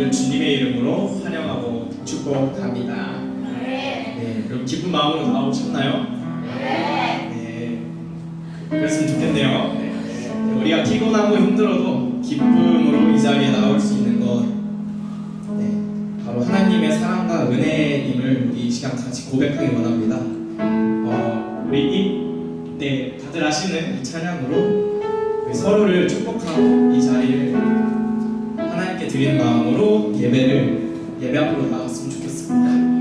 주님을 주님의 이름으로 환영하고 축복합니다. 네, 그럼 기쁜 마음으로 나오셨나요? 네, 그랬으면 좋겠네요. 네, 우리가 피곤하고 힘들어도 기쁨으로 이 자리에 나올 수 있는 것, 네, 바로 하나님의 사랑과 은혜임을 우리 이 시간 같이 고백하기 원합니다. 네, 다들 아시는 이 찬양으로 서로를 축복하고 이 자리를 하나님께 드리는 마음으로 예배 앞으로 나갔으면 좋겠습니다.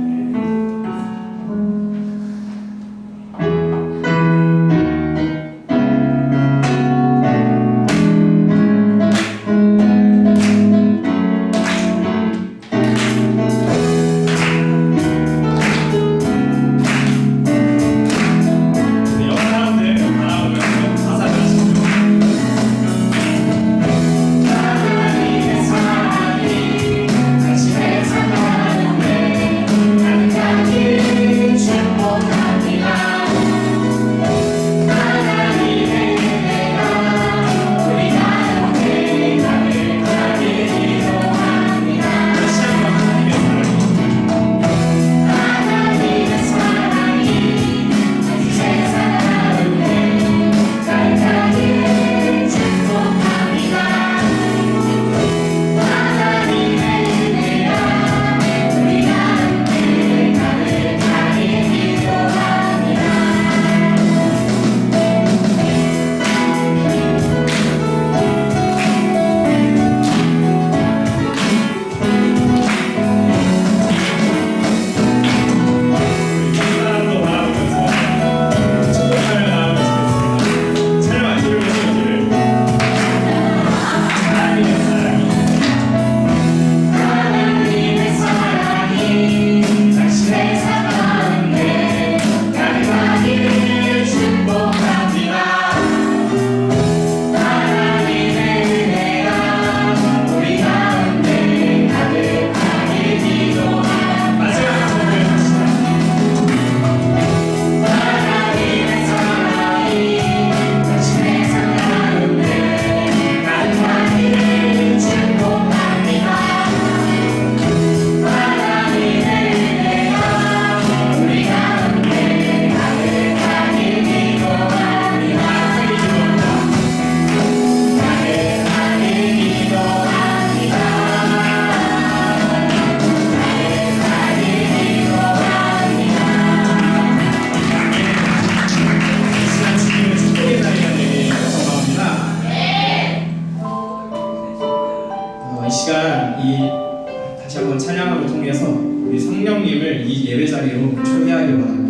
다시 한번 찬양함을 통해서 우리 성령님을 이 예배 자리로 초대하기 원합니다.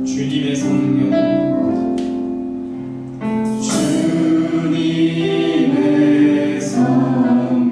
주님의 성령 주님의 성령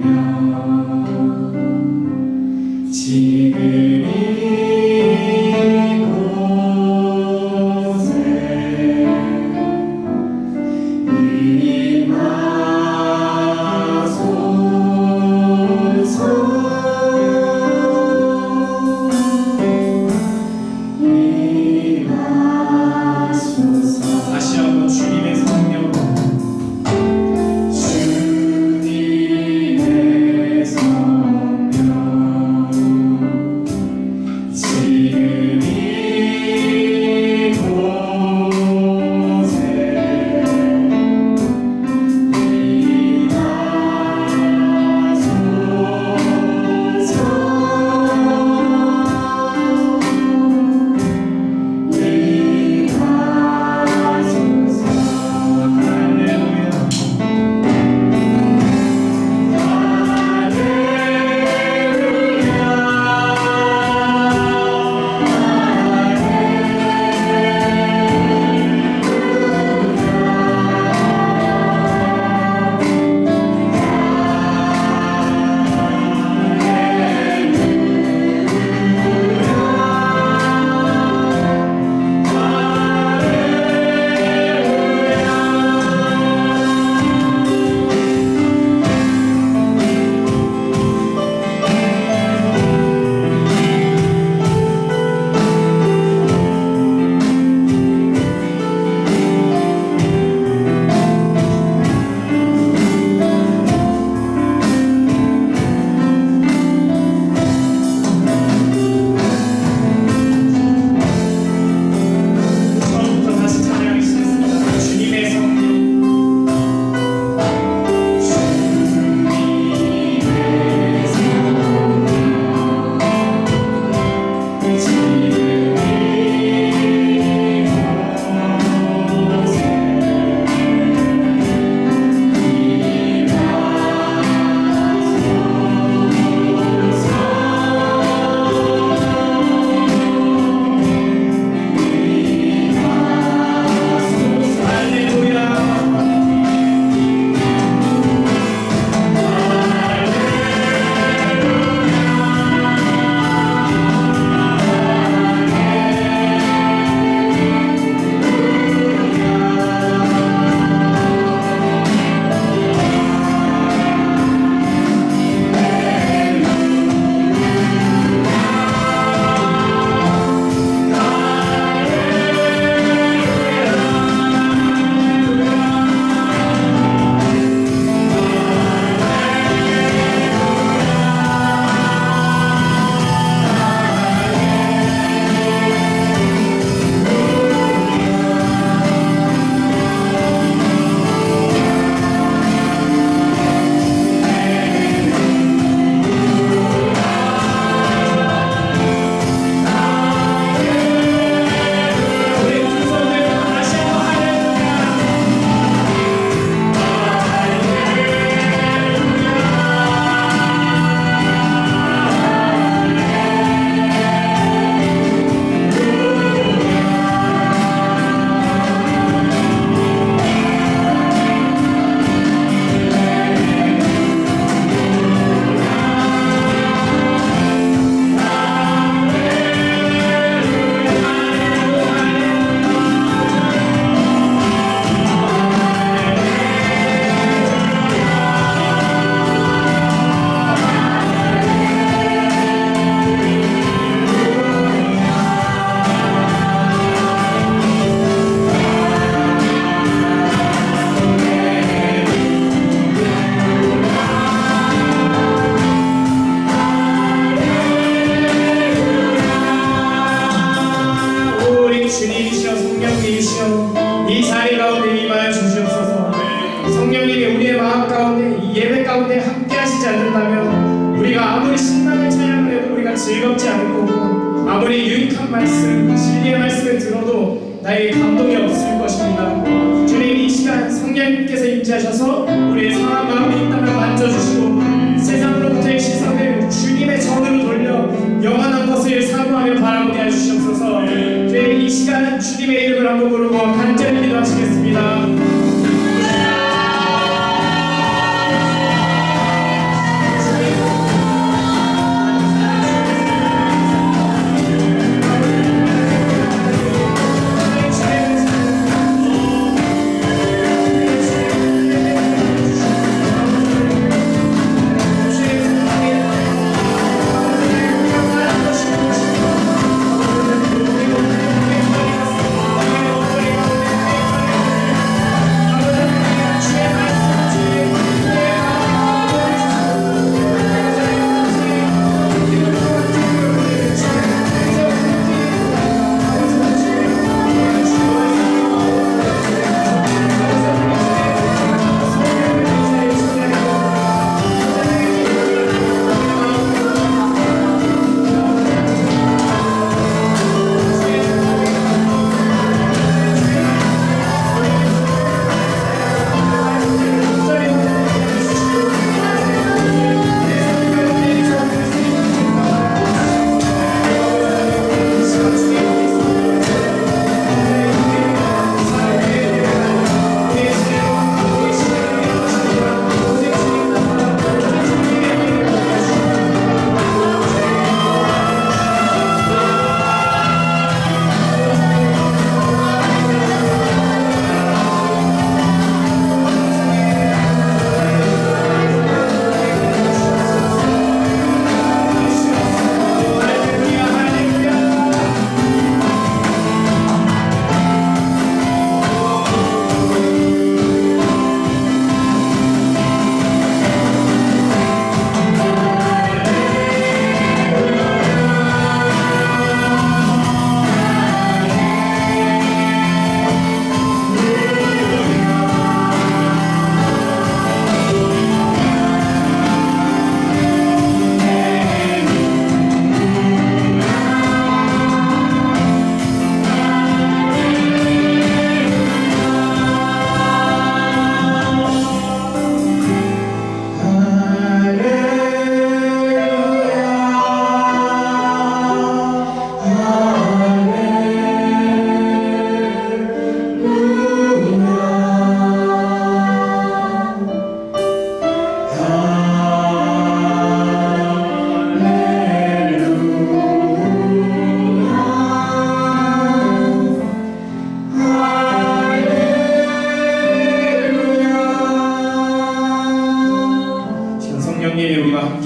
가운데 함께 하시지 않는다면 우리가 아무리 신나는 찬양을 해도 우리가 즐겁지 않을 거고 아무리 유익한 말씀, 진리의 말씀을 들어도 나에게 감동이 없을 것입니다. 주님, 이 시간 성령님께서 임재하셔서 우리의 상한 마음이 있다면 만져주시고 세상으로부터의 시선을 주님의 전으로 돌려 영원한 것을 사모하며 바라보게 해주시옵소서. 주님, 이 시간 주님의 이름을 한번 부르고 간절히 기도하시겠습니다.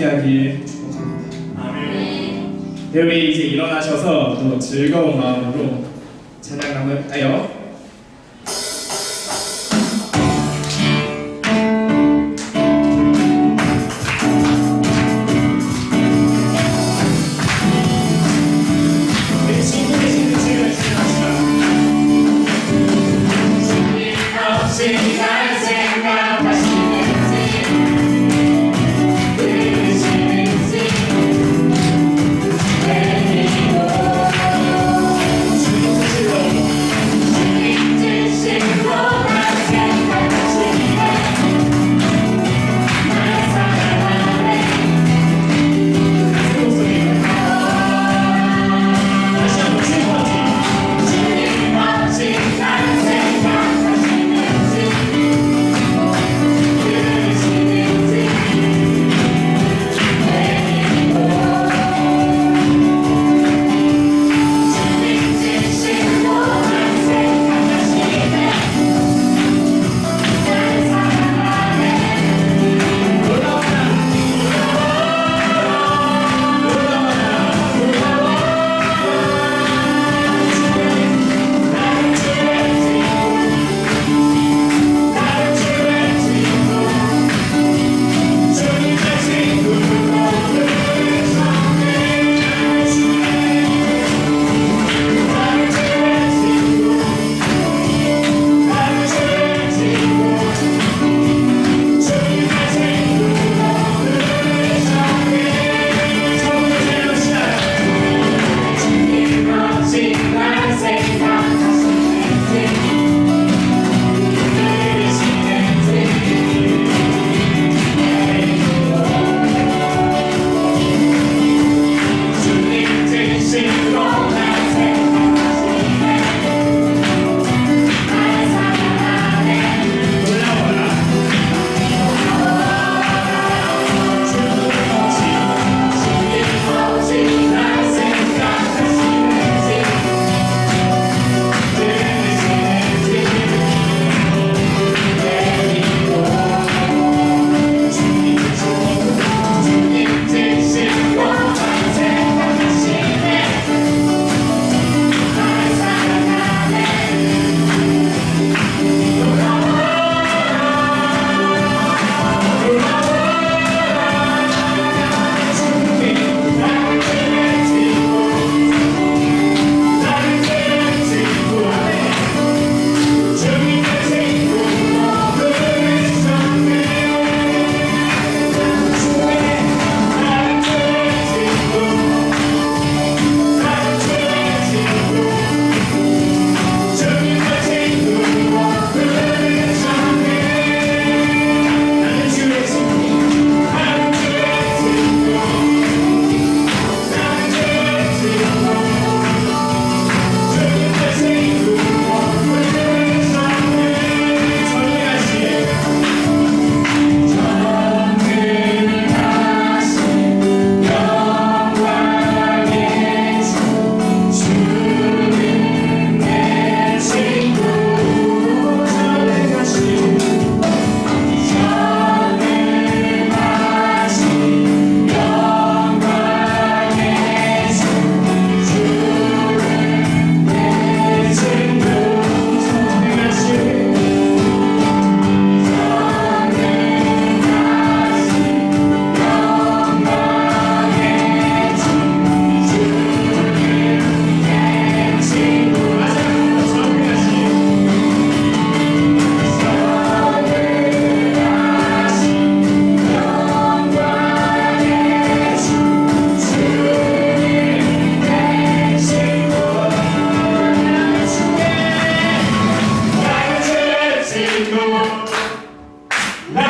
함께하길 축복합니다. 아멘. 네, 우리 이제 일어나셔서 또 즐거운 마음으로 찬양 한번 할까요?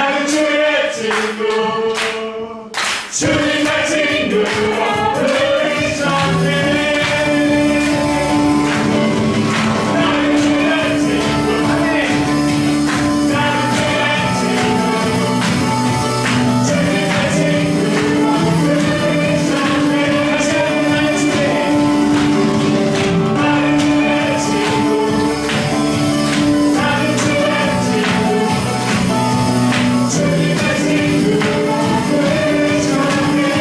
나는 주의 친구 주님의 친구 우리 전해 나는 주의 친구 나는 주의 친구 주님의 친구 우리 전해 다시 한번 나는 주의 친구 나는 주의 친구 주님의 친구 우리 전해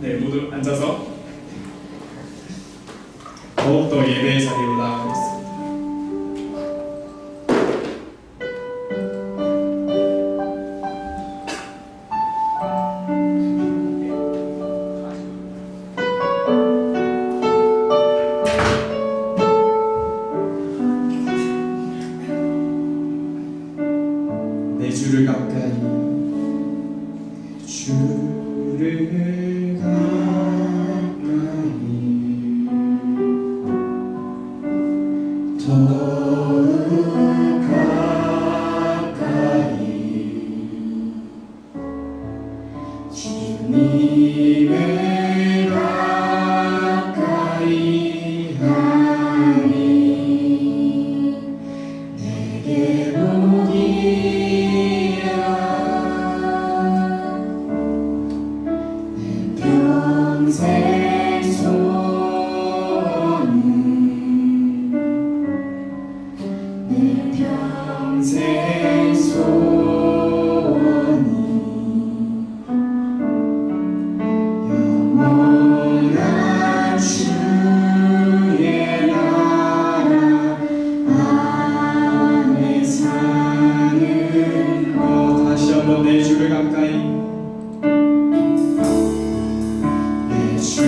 네, 모두 앉아서 더욱더 예배의 자리에 올라가겠습니다. 내 주를 가까이 주를 가까이 더욱 가까이 주님을 가까이 하니 내게 오기야 평생 소원은 내 평생 소원이 영원한 주의 나라 안에 사는 것. 다시 한번 내 주를 가까이 내 주를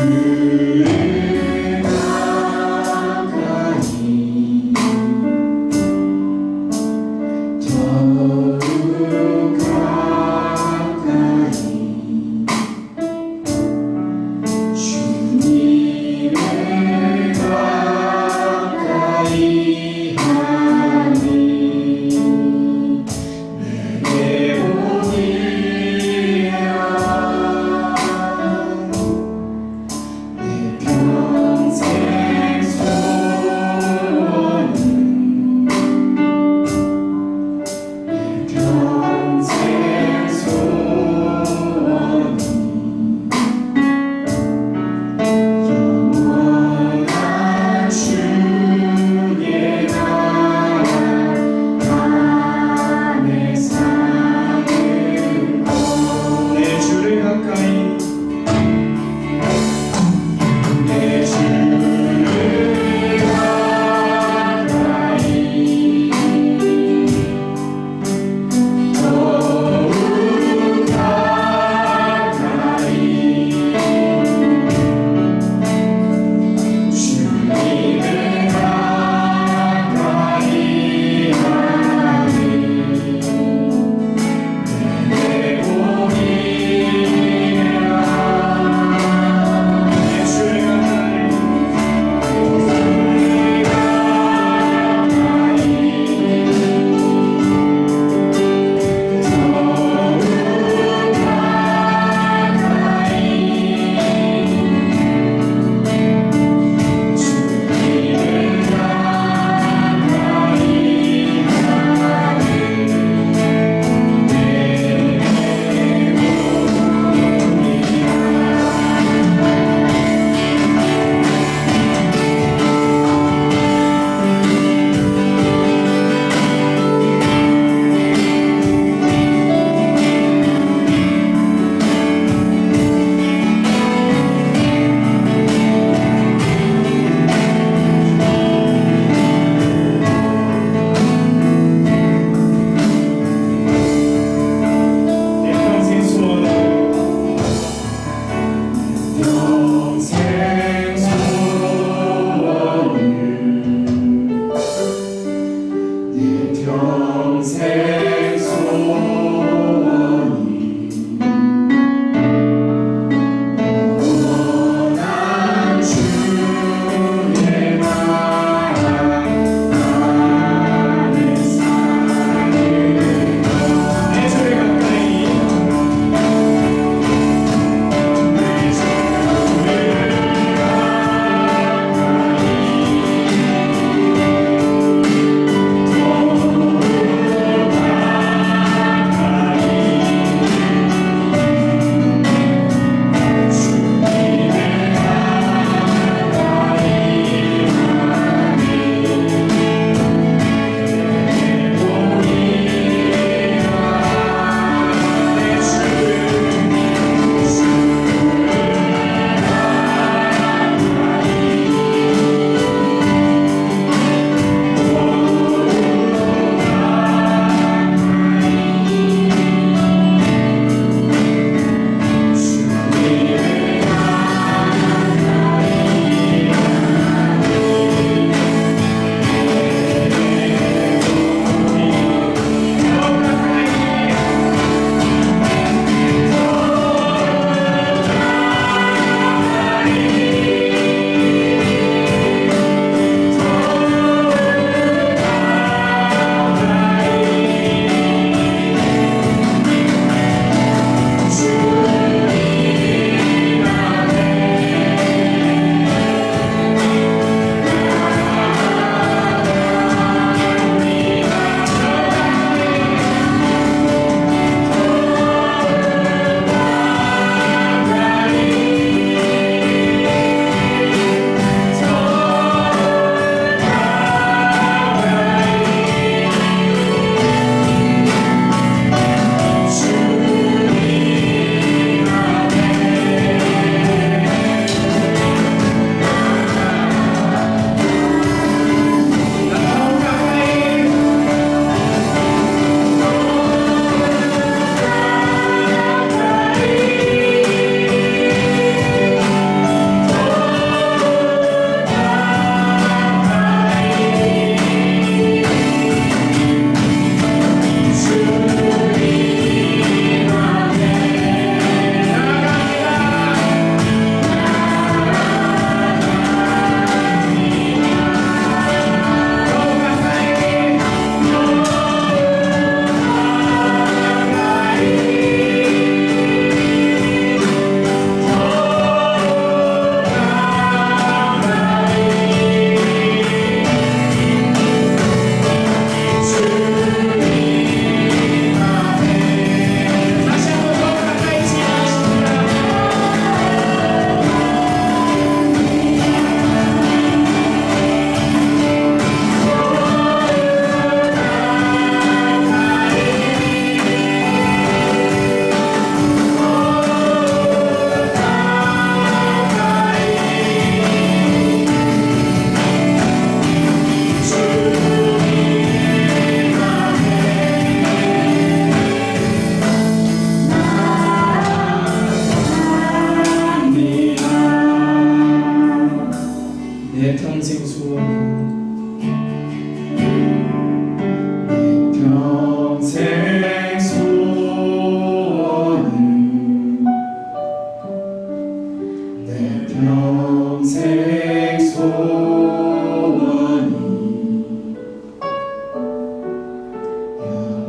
평생 소원이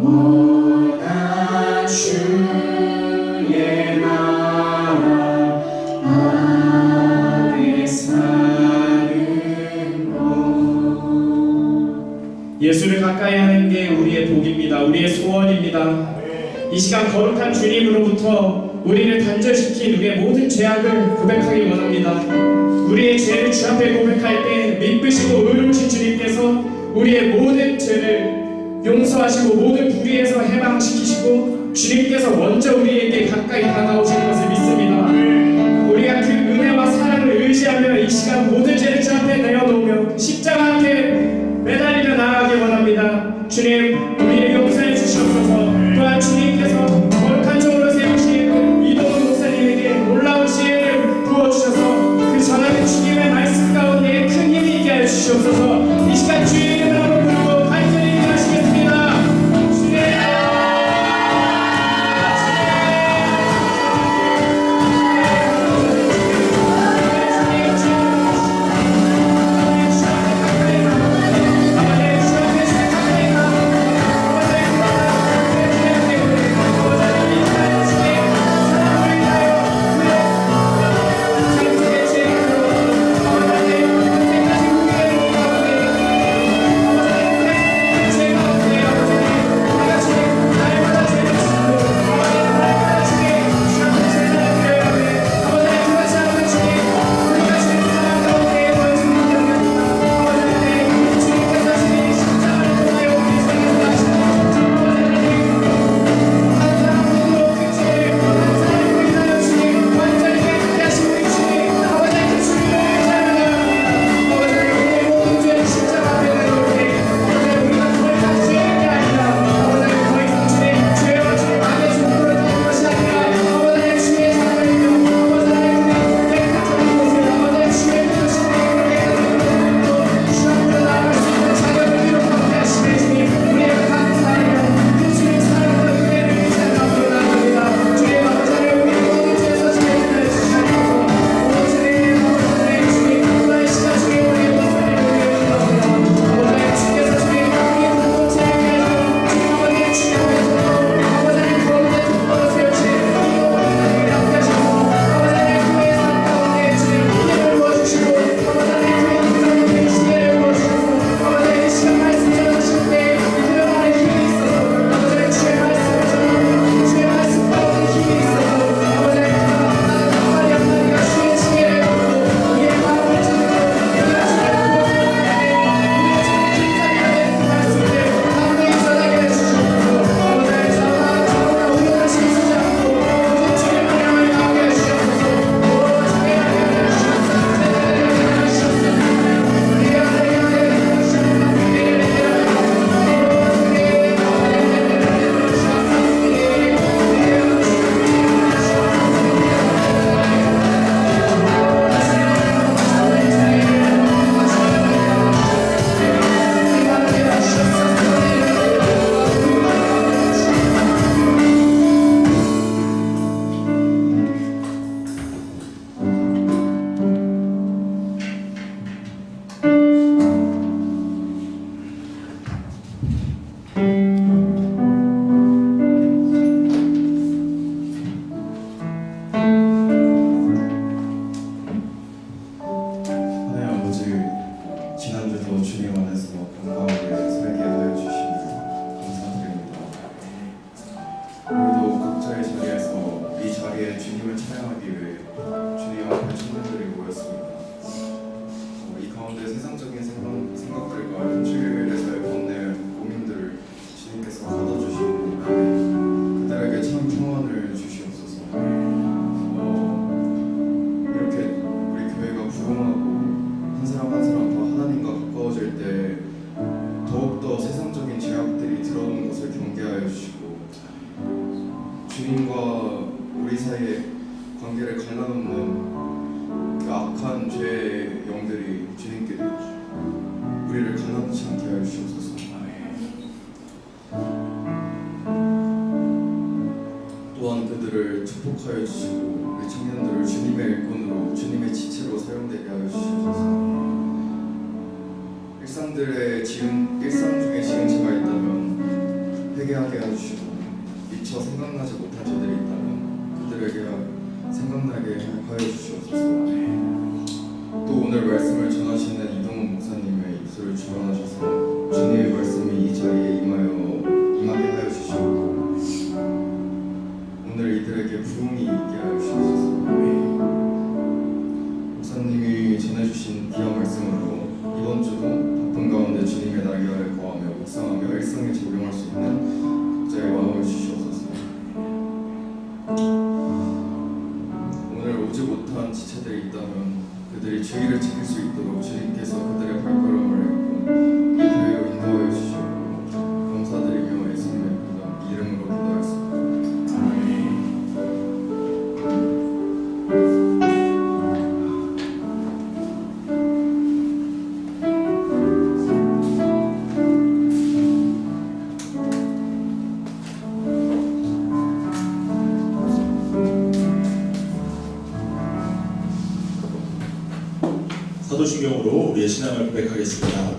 영원한 주의 나라 안에 사는 것. 예수를 가까이 하는 게 우리의 복입니다. 우리의 소원입니다. 이 시간 거룩한 주님으로부터 우리를 단절시킨 우리의 모든 죄악을 고백하기 원합니다. 우리의 죄를 주 앞에 고백할 때 믿으시고 의로우신 주님께서 우리의 모든 죄를 용서하시고 모든 불의에서 해방시키시고 주님께서 먼저 우리에게 가까이 다가오실 것을 믿습니다. 우리가 그 은혜와 사랑을 의지하며 이 시간 모든 죄를 주 앞에 내어놓으며 십자가 앞에 매달리며 나아가기 원합니다. 주님, 우리를 용서해 주시옵소서. 또한 주님께서 거룩한 종으로 세우신 이동훈 목사님에게 놀라운 지혜를 부어주셔서 그 전하는 주님의 말씀 가운데 큰 힘이 있게 하여 주시옵소서. 이 시간 주의 이름으로 부르고 간절히 기도하시겠습니다. 주님, 우리를 가난하지 않게 하여 주옵소서. 또한 그들을 축복하여 주시고 우리 청년들을 주님의 일꾼으로 주님의 지체로 세련되게 하여 주시옵소서. 일상 중에 지은 죄가 있다면 회개하게 하여 주시고, 미처 생각나지 못한 죄들이 있다면 그들에게 생각나게 하여 주시옵소서. 또 오늘 말씀을 전하시는 이동훈 목사님의 입술을 주관하셔서 주님의 말씀이 이 자리에 임하게 하여 주시옵고, 오늘 이들에게 부흥이 있게 하여 주시옵소서. 목사님이 전해주신 귀한 말씀으로 이번 주도 바쁜 가운데 주님의 날개 아래 거하며 묵상하며 일상에 적용할 수 있는 각자의 마음을 주시옵소서. 오늘 오지 못한 지체들이 있다면 그들이 죄를 지킬 수 있도록 주님께서 그들의 발걸음을 이 교회로 인도하여 주시옵고, 감사드리며 예수님의 이름으로 기도하였습니다. 사도신경으로 우리의 신앙을 고백하겠습니다.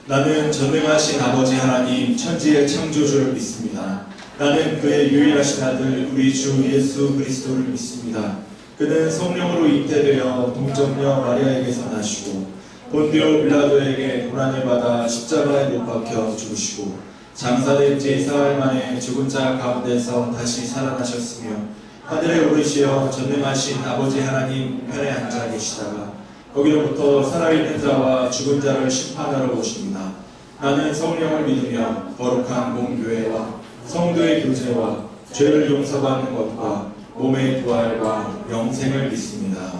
나는 전능하신 아버지 하나님 천지의 창조주를 믿습니다. 나는 그의 유일하신 아들 우리 주 예수 그리스도를 믿습니다. 그는 성령으로 잉태되어 동정녀 마리아에게서 나시고 본디오 빌라도에게 고난을 받아 십자가에 못 박혀 죽으시고 장사된 지 사흘 만에 죽은 자 가운데서 다시 살아나셨으며 하늘에 오르시어 전능하신 아버지 하나님 편에 앉아 계시다가 거기로부터 살아있는 자와 죽은 자를 심판하러 오십니다. 나는 성령을 믿으며 거룩한 몸교회와 성도의 교제와 죄를 용서받는 것과 몸의 부활과 영생을 믿습니다.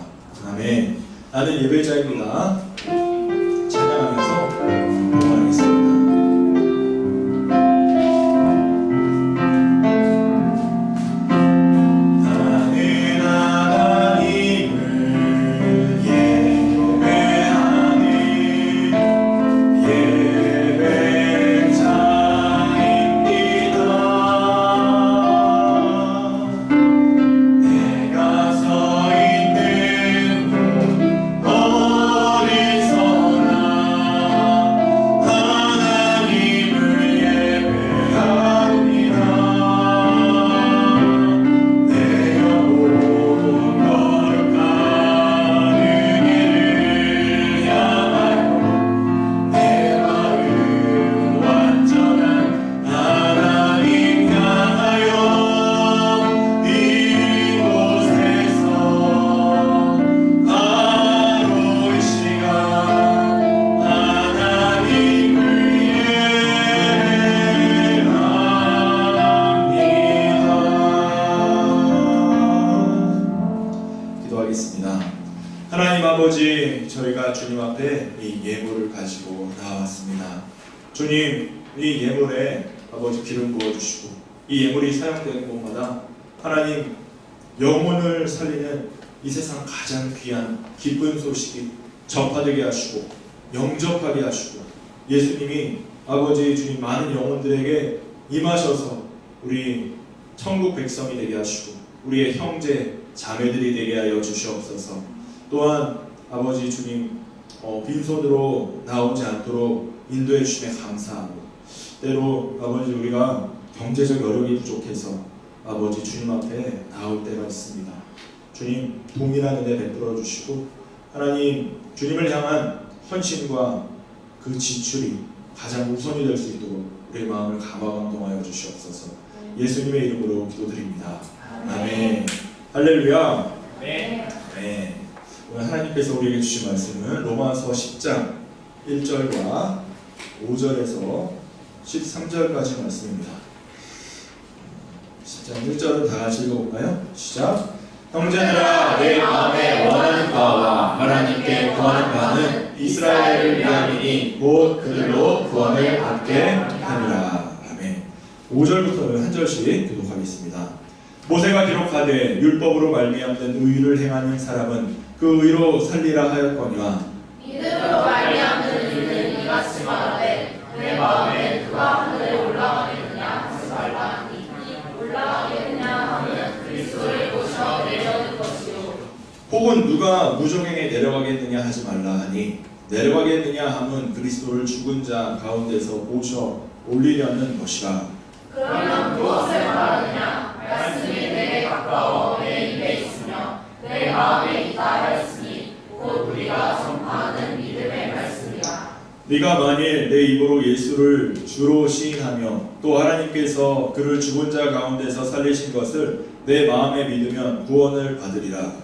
아멘. 나는 예배자입니다. 찬양하면서 동원하겠습니다. 하나님 아버지, 저희가 주님 앞에 이 예물을 가지고 나왔습니다. 주님, 이 예물에 아버지 기름 부어주시고 이 예물이 사용되는 곳마다 하나님 영혼을 살리는 이 세상 가장 귀한 기쁜 소식이 전파되게 하시고 영접하게 하시고 예수님이 아버지 주님 많은 영혼들에게 임하셔서 우리 천국 백성이 되게 하시고 우리의 형제 자매들이 되게 하여 주시옵소서. 또한 아버지 주님 빈손으로 나오지 않도록 인도해 주심에 감사하고, 때로 아버지 우리가 경제적 여력이 부족해서 아버지 주님 앞에 나올 때가 있습니다. 주님 동일한 은혜 베풀어 주시고 하나님 주님을 향한 헌신과 그 지출이 가장 우선이 될 수 있도록 우리의 마음을 감화감동하여 주시옵소서. 예수님의 이름으로 기도드립니다. 아멘. 할렐루야. 네. 오늘 하나님께서 우리에게 주신 말씀은 로마서 10장 1절과 5절에서 13절까지 말씀입니다. 10장 1절은 다 같이 읽어볼까요? 시작. 형제들아, 내 마음에 원하는 바와 하나님께 구하는 바는 이스라엘을 위함이니 곧 그들로 구원을 받게 함이라. 아멘. 5절부터는 한 절씩 교독하겠습니다. 모세가 기록하되 율법으로 말미암는 의를 행하는 사람은 그 의로 살리라 하였거니와 믿음으로 말미암는 의는 이같이 말하되 내 마음에 누가 하늘에 올라가겠느냐 하지 말라 하니 올라가겠느냐 하면 그리스도를 모셔 내려오는 것이요 혹은 누가 무저갱에 내려가겠느냐 하지 말라 하니 내려가겠느냐 함은 그리스도를 죽은 자 가운데서 모셔 올리려는 것이라. 그러면 무엇을 말하느냐? 말씀이 내게 가까워 내 입에 있으며 내 마음에 있다 하였으니 곧 우리가 전파하는 믿음의 말씀이라. 네가 만일 내 입으로 예수를 주로 시인하며 또 하나님께서 그를 죽은 자 가운데서 살리신 것을 내 마음에 믿으면 구원을 받으리라.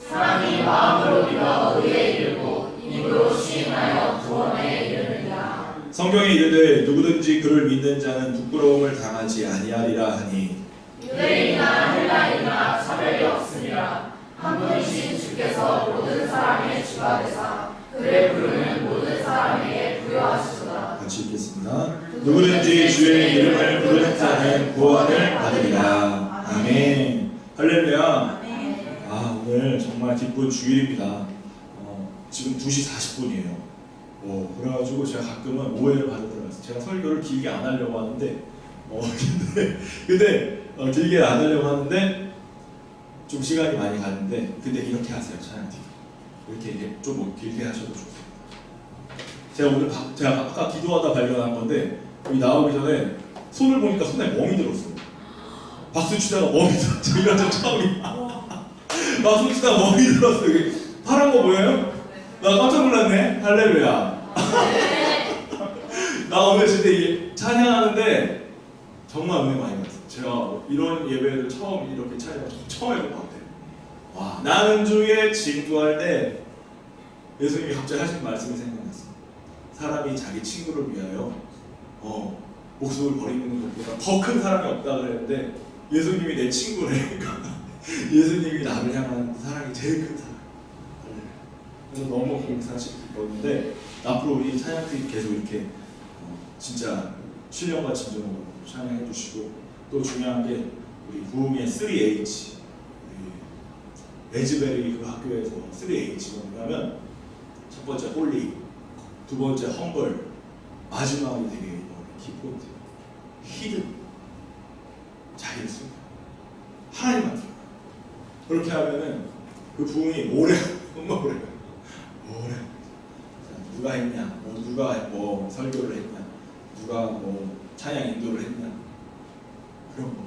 사람이 마음으로 믿어 의에 이르고 입으로 시인하여 구원에 이르느니라. 성경에 이르되 누구든지 그를 믿는 자는 부끄러움을 당하지 아니하리라 하니 유대인이나 헬라인이나 차별이 없으니라. 한 분이신 주께서 모든 사람의 주가 되사 그를 부르는 모든 사람에게 부여하시도다. 같이 읽겠습니다. 누구든지 주의 이름을 부르는 자는 구원을 받으리라. 아멘. 할렐루야. 아, 오늘 정말 기쁜 주일입니다. 지금 2시 40분이에요. 그래가지고 제가 가끔은 오해를 받을 때가 있어요. 제가 설교를 길게 안 하려고 하는데 근데 길게 안 하려고 하는데 좀 시간이 많이 가는데 근데 이렇게 하세요. 찬양팀 이렇게 좀 길게 하셔도 좋습니다. 제가 오늘 제가 아까 기도하다 발견한 건데 여기 나오기 전에 손을 보니까 손에 멍이 들었어요. 박수 치다가 멍이 들었어요. 이런 적 처음이야. 박수 치다가 멍이 들었어요. 이게 파란 거 보여요? 나 깜짝 놀랐네. 할렐루야. 나 오늘 진짜 이게 찬양하는데 정말 은혜 많이 받았어요. 제가 이런 예배를 처음 이렇게 찬양 처음 해본 것 같아요. 와, 나는 주의 친구할 때 예수님이 갑자기 하신 말씀이 생각났어요. 사람이 자기 친구를 위하여 목숨을 버리는 것보다 더 큰 사람이 없다 그랬는데 예수님이 내 친구래. 예수님이 나를 향한 사랑이 제일 큰 사랑. 그래서 너무 감사하셨는데 앞으로 우리 찬양팀 계속 이렇게 진짜 신령과 진정으로 찬양해 주시고 또 중요한 게 우리 부흥의 3H 레즈베리 그 학교에서 3H가 뭐냐면 첫 번째 홀리, 두 번째 험벌, 마지막이 되게 기쁜 히든 자기를 숨겨 하나님만 숨겨. 그렇게 하면은 그 부흥이 오래 정말 오래 누가 했냐, 누가 뭐 설교를 했냐, 누가 뭐 찬양 인도를 했냐 그런 거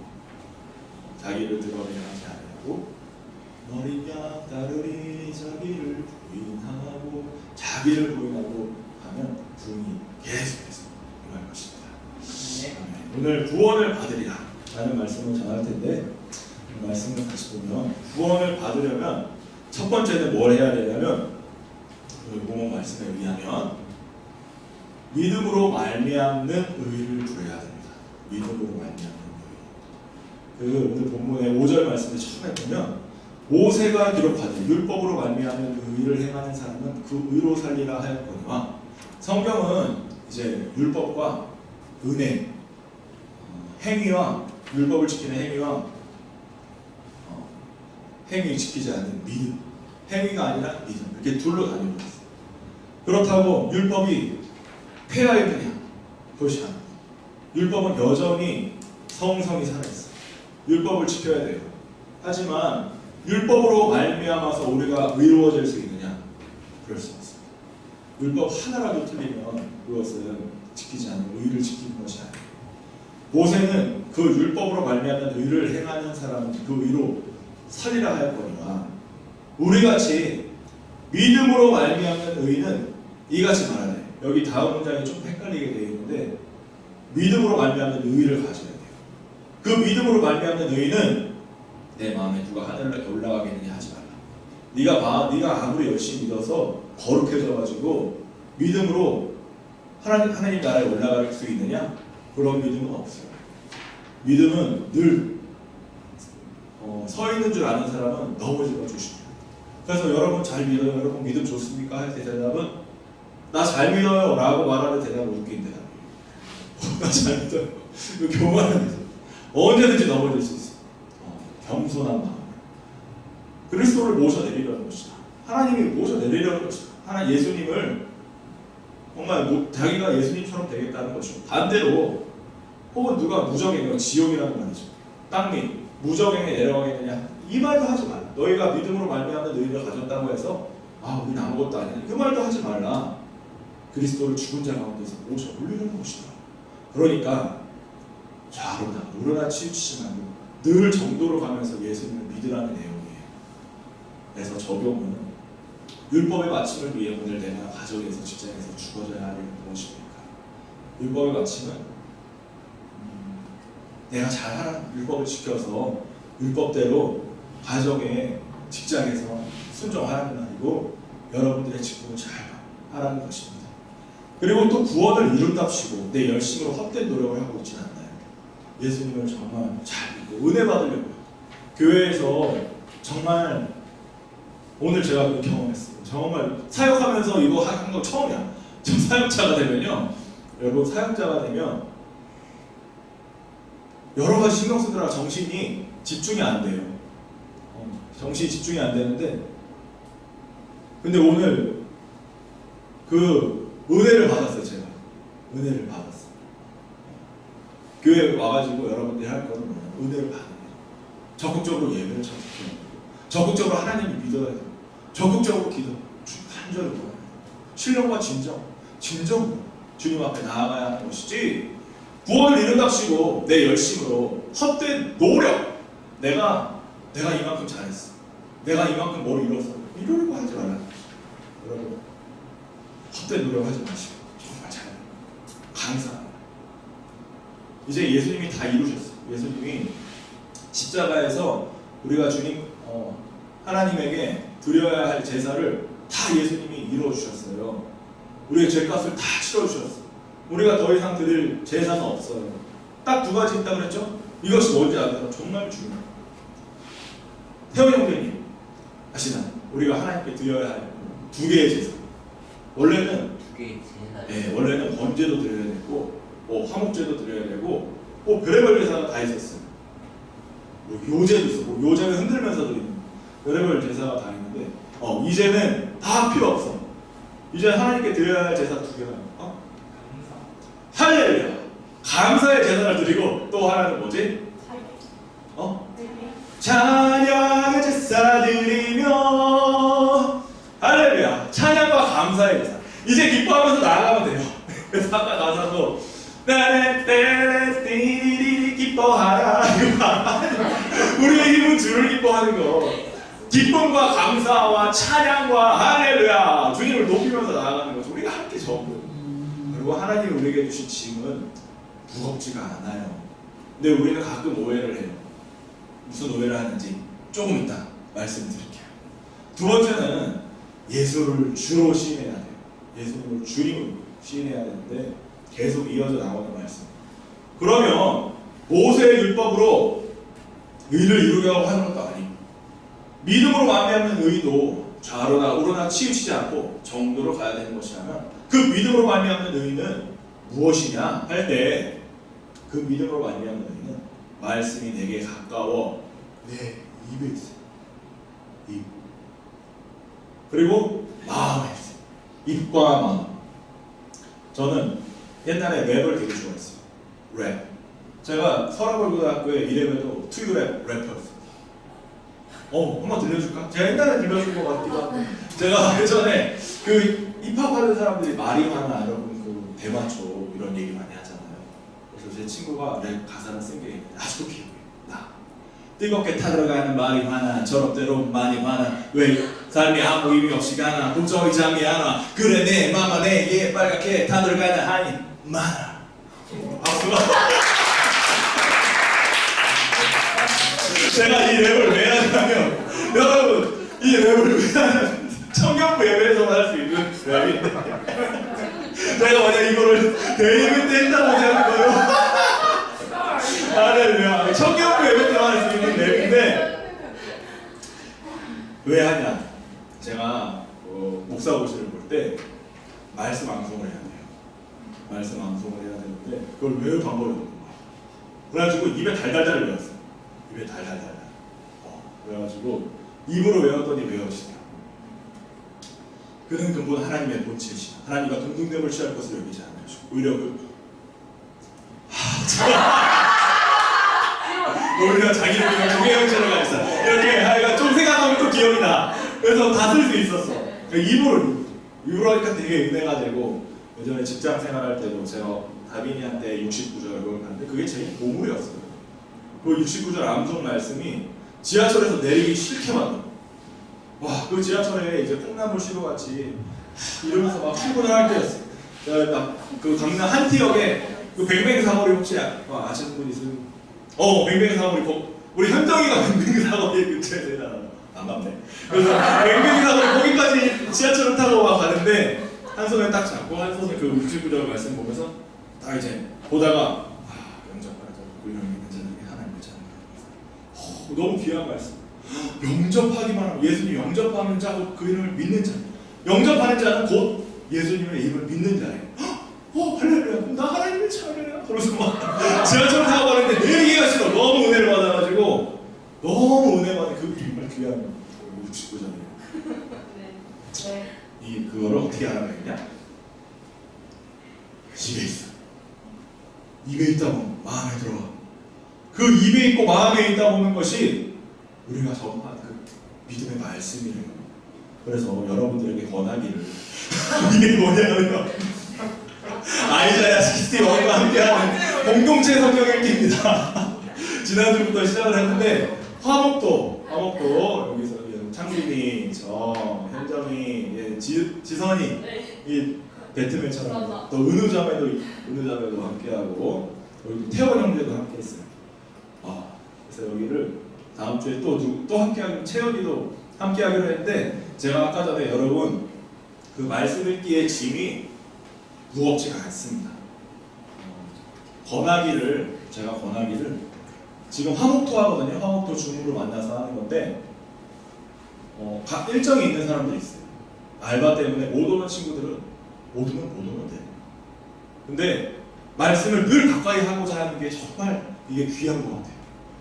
자기를 드러내지 않고 어린 양 따르리 자기를 부인하고 하면 부흥이 계속해서 일어날 것입니다. 오늘 구원을 받으리라 라는 말씀을 전할 텐데 이 말씀을 다시 보면 구원을 받으려면 첫 번째는 뭘 해야 되냐면 본문 말씀에 의하면 믿음으로 말미암는 의를 부려야 됩니다. 믿음으로 말미암는 의. 오늘 본문의 5절 말씀을 처음에 보면 모세가 기록하되 율법으로 말미암는 의를 행하는 사람은 그 의로 살리라 하였거니와 성경은 이제 율법과 은혜, 행위와 율법을 지키는 행위와 행위 지키지 않는 믿음, 행위가 아니라 믿음 이렇게 둘로 나뉘고 있어요. 그렇다고 율법이 폐하였느냐? 그것이 아닙니다. 율법은 여전히 성성이 살아있어요. 율법을 지켜야 돼요. 하지만 율법으로 말미암아서 우리가 의로워질 수 있느냐? 그럴 수 없습니다. 율법 하나라도 틀리면 그것은 지키지 않는 의를 지키는 것이 아니에요. 모세는 그 율법으로 말미암는 의를 행하는 사람은 그 의로 살리라 하였거니와 우리같이 믿음으로 말미암는 의는 이같이 말하네. 여기 다음 문장이 좀 헷갈리게 되어 있는데 믿음으로 말미암는 의를 가져야 돼요. 그 믿음으로 말미암는 의는 내 마음에 누가 하늘에 올라가겠느냐 하지 말라. 네가 아무리 열심히 믿어서 거룩해져가지고 믿음으로 하나님 나라에 올라갈 수 있느냐? 그런 믿음은 없어요. 믿음은 늘 서 있는 줄 아는 사람은 넘어지기가 조심해요. 그래서 여러분 잘 믿어요? 여러분 믿음 좋습니까? 할 때 대답은 나 잘 믿어요 라고 말하는 대답은 웃긴 대답이에요. 나 잘 믿어요. 교만한 대답. 언제든지 넘어질 수 있어요. 겸손한 마음. 그리스도를 모셔내리려는 것이다. 하나님이 모셔내리려는 것이다. 예수님을 정말 자기가 예수님처럼 되겠다는 것이고 반대로 혹은 누가 무적행위가 지옥이라는 말이죠. 땅 밑 무적행위에 내려가겠느냐 이 말도 하지 말라. 너희가 믿음으로 말미암는 의를 가졌다고 해서 우리는 아무것도 아니야. 그 말도 하지 말라. 그리스도를 죽은 자 가운데서 모셔 올리는 것이다. 그러니까 좌로나 우로나 치우치지 말고 늘 정도로 가면서 예수님을 믿으라는 내용이에요. 그래서 적용은 율법의 마침을 위해 오늘 내가 가정에서 직장에서 죽어져야 할 일은 무엇입니까? 율법의 마침은 내가 잘하는 율법을 지켜서 율법대로 가정에 직장에서 순종하라는 말이고 여러분들의 직분을 잘 하라는 것입니다. 그리고 또 구원을 이룬답시고 내 열심으로 헛된 노력을 하고 있진 않나요? 예수님을 정말 잘 믿고 은혜 받으려고 교회에서 정말 오늘 제가 그 경험했어요. 정말 사역하면서 이거 한 거 처음이야. 저 사역자가 되면요, 여러분 사역자가 되면 여러 가지 신경 쓰느라 정신이 집중이 안 돼요. 정신이 집중이 안 되는데, 근데 오늘 그 은혜를 받았어요. 제가 은혜를 받았어요. 교회에 와가지고 여러분들이 할 거는 뭐냐? 은혜를 받는 거예요. 적극적으로 예배를 참석해야 되고, 적극적으로 하나님을 믿어야 되고, 적극적으로 기도, 간절히 구해야 돼요. 신령과 진정 주님 앞에 나아가야 하는 것이지, 구원을 이룬답시고 내 열심으로 헛된 노력, 내가 이만큼 잘했어, 내가 이만큼 뭘 이뤘어, 이러려고 하지 말라는 거죠. 여러분, 헛된 노력하지 마시고 정말 잘해요. 감사합니다. 이제 예수님이 다 이루셨어요. 예수님이 십자가에서 우리가 주님 하나님에게 드려야 할 제사를 다 예수님이 이루어 주셨어요. 우리의 죄값을 다 치러 주셨어요. 우리가 더 이상 드릴 제사는 없어요. 딱 두 가지 있다고 그랬죠? 이것이 뭔지 아세요? 정말 중요해요. 태원 형제님 아시나요? 우리가 하나님께 드려야 할 두 개의 제사. 원래는 원래는 번제도 드려야 되고, 화목제도 드려야 되고, 별의별 제사가 다 있었어요. 요제도 있어. 요제는 흔들면서 드리는 별의별 제사가 다 있는데, 이제는 다 필요 없어. 이제 하나님께 드려야 할 제사 두 개가 할렐루야, 감사의 제사를 드리고, 또 하나는 뭐지? 찬양의 제사 드리며, 할렐루야, 찬양과 감사의 제사. 이제 기뻐하면서 나아가면 돼요. 그래서 아까 가사도 띠리리 기뻐하라, 우리의 힘은 주를 기뻐하는 거. 기쁨과 감사와 찬양과 할렐루야, 주님을 높이면서 나아가는 거죠. 우리가 할 게 전부. 그리고 하나님이 우리에게 주신 짐은 무겁지가 않아요. 근데 우리는 가끔 오해를 해요. 무슨 오해를 하는지 조금 이따 말씀드릴게요. 두 번째는 예수를 주로 시인해야 돼요. 예수님을 주님으로 시인해야 되는데, 계속 이어져 나오는 말씀. 그러면 모세의 율법으로 의를 이루려고 하는 것도 아니고, 믿음으로 말미암는 의도 좌로나 우로나 치우치지 않고 정도로 가야 되는 것이라면, 그 믿음으로 말미암는 의는 무엇이냐 할 때, 그 믿음으로 말미암는 의는 말씀이 내게 가까워 내 입에 있어요. 입. 그리고 마음에 있어요. 입과 마음. 저는 옛날에 랩을 되게 좋아했어요. 랩. 제가 서라벌고등학교에 이래봬도 투유랩 래퍼였어요. 한번 들려줄까? 제가 옛날에 들려준 것 같기도 하고, 제가 예전에 그 힙합하는 사람들이 마리화나 여러분 그 대마초 이런 얘기 많이 하잖아요. 그래서 제 친구가 랩 가사를 쓴 게 아직도 기억해요. 나 뜨겁게 타들어가는 마리화나 저럽대로 많이 많아, 왜 삶이 아무 의미 없이 가나, 걱정이 잠이 안 와, 그래 내 맘아 내게 빨갛게 타들어가는 한이 많아. 박수가. 제가 이 랩을 왜 하냐면, 여러분, 이 랩을 왜 하냐면 청년부 예배에서만 할 수 있는 랩인데, 제가 만약 이거를 대입을 때 했다고 하는 거예요. 할렐루야. 청년부 예배 때만 할 수 있는 랩인데, 왜 하냐? 제가 목사고시를 볼 때 말씀 앙송을 해야 돼요. 말씀 앙송을 해야 되는데, 그걸 외울 방법이 없는 거야. 그래가지고 입에 달달달 외웠어요. 입에 달달달. 그래가지고 입으로 외웠더니 외워지더라고요. 그는 근본 하나님의 본체시다. 하나님과 동등됨을 취할 것을 여기지 않으시고, 오히려 오히려 자기를 위해 동해 형제를 가졌어. 이렇게 하여간 좀 생각하면 기억이 나. 그래서 다 쓸 수 있었어. 입으로 하니까 되게 은혜가 되고, 예전에 직장 생활할 때도 제가 다빈이한테 69절 하는데 그게 제 보물이었어요. 그 69절 암송 말씀이 지하철에서 내리기 싫게 만들어. 와, 그 지하철에 이제 콩나물 시루같이 이러면서 막 출근을 할 때였어. 그 강남 한티역에 그 뱅뱅 사거리 혹시 아시는 분 있으면? 뱅뱅 사거리 우리 현정이가 뱅뱅 사거리 근처에 살잖아. 안 맞네. 그래서 뱅뱅 사거리 거기까지 지하철을 타고 막 가는데 한 손에 딱 잡고 한 손에 그 69절 말씀 보면서 딱 이제 보다가 영접하자 우리는 괜찮은데 하나님 괜찮은 너무 귀한 말씀. 영접하기만 하면 예수님 영접하는 자고 그 이름을 믿는 자. 영접하는 자는 곧 예수님의 이름을 믿는 자예요. 할렐루야. 나 하나님을 찾아요. 그러면서 막 지하철 타고 가는데 내리기가 싫어. 너무 은혜를 받아가지고 너무 은혜 받은 그 정말 귀한 69절이에요. 이 그거를 어떻게 알아내냐? 입에 있어. 입에 있다 보면 마음에 들어가. 그 입에 있고 마음에 있다 보는 것이 우리가 전한 그 믿음의 말씀이에요. 그래서 여러분들에게 권하기를 이게 뭐냐면요. 아이자야 61과 함께하는 공동체 성경 읽기입니다. 지난주부터 시작을 했는데 화목도 여기서 창빈이, 저 현정이, 지선이 이 배트맨처럼 또 은우자매도 함께하고 여기 태원 형제도 함께했어요. 그래서 여기를 다음 주에 또 함께하기로 채연이도 함께하기로 했는데 제가 아까 전에 여러분 그 말씀 읽기의 짐이 무겁지가 않습니다. 제가 권하기를 지금 화목토 하거든요. 화목토 줌으로 만나서 하는 건데 일정이 있는 사람들이 있어요. 알바 때문에 못 오는 친구들은 못 오면 돼요. 근데 말씀을 늘 가까이 하고자 하는 게 정말 이게 귀한 것 같아요.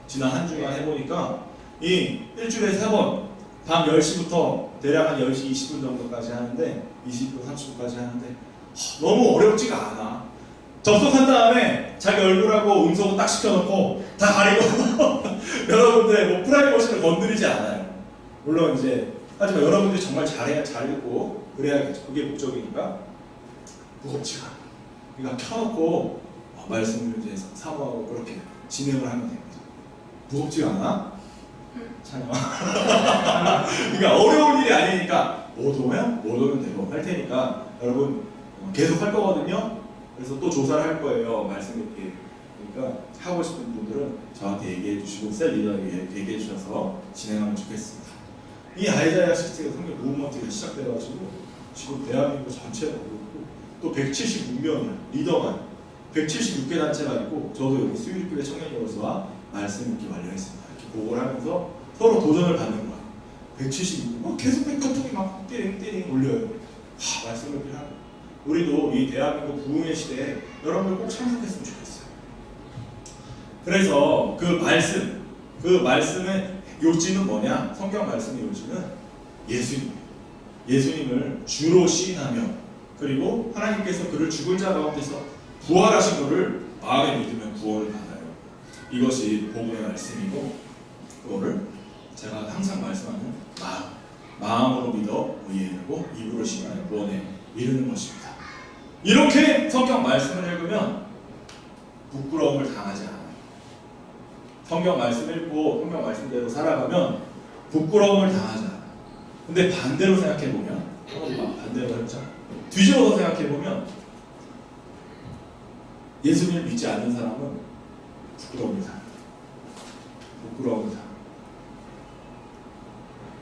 지난 한 주간 해보니까 이 일주일에 3번 밤 10시부터 대략 한 10시 20분 정도까지 하는데 20분 30분까지 하는데 너무 어렵지가 않아. 접속한 다음에 자기 얼굴하고 음성을 딱 시켜놓고 다 가리고 여러분들의 뭐 프라이버시를 건드리지 않아요. 물론 이제 하지만 여러분들이 정말 잘 읽고 그래야겠죠. 그게 목적이니까 무겁지가 않아. 그러니까 켜놓고 말씀을 이제 사모하고 그렇게 진행을 하면 됩니다. 무겁지가 않아? 찬영. 그러니까 어려운 일이 아니니까 못 오면 되고 할 테니까 여러분 계속 할 거거든요. 그래서 또 조사를 할 거예요. 말씀 읽기. 그러니까 하고 싶은 분들은 저한테 얘기해 주시고 셀 리더에게 얘기해 주셔서 진행하면 좋겠습니다. 이 아이자야 시스템 성경 무브먼트가 시작돼가지고 지금 대한민국 전체가 그렇고 또 176명이야. 리더만 176개 단체가 있고 저도 여기 수유교회 청년여고서와 말씀 읽기 완료했습니다. 이렇게 보고를 하면서 서로 도전을 받는 거야. 176명 계속 백카톡이 막 띠링 올려요. 말씀을 이렇게 하고 우리도 이 대한민국 부흥의 시대에 여러분들 꼭 참석했으면 좋겠어요. 그래서 그 말씀의 요지는 뭐냐? 성경 말씀의 요지는 예수님을 주로 시인하며 그리고 하나님께서 그를 죽은 자 가운데서 부활하신 것을 마음에 믿으면 구원을 받아요. 이것이 복음의 말씀이고 그거를 제가 항상 말씀하는 마음으로 믿어 의뢰하고 입으로 시인하여 구원에 이르는 것입니다. 이렇게 성경 말씀을 읽으면 부끄러움을 당하지 않아요. 성경 말씀 읽고 성경 말씀대로 살아가면 부끄러움을 당하지 않아요. 근데 반대로 생각해보면 반대로 해보자. 뒤집어서 생각해보면 예수님을 믿지 않는 사람은 부끄러움을 당해요.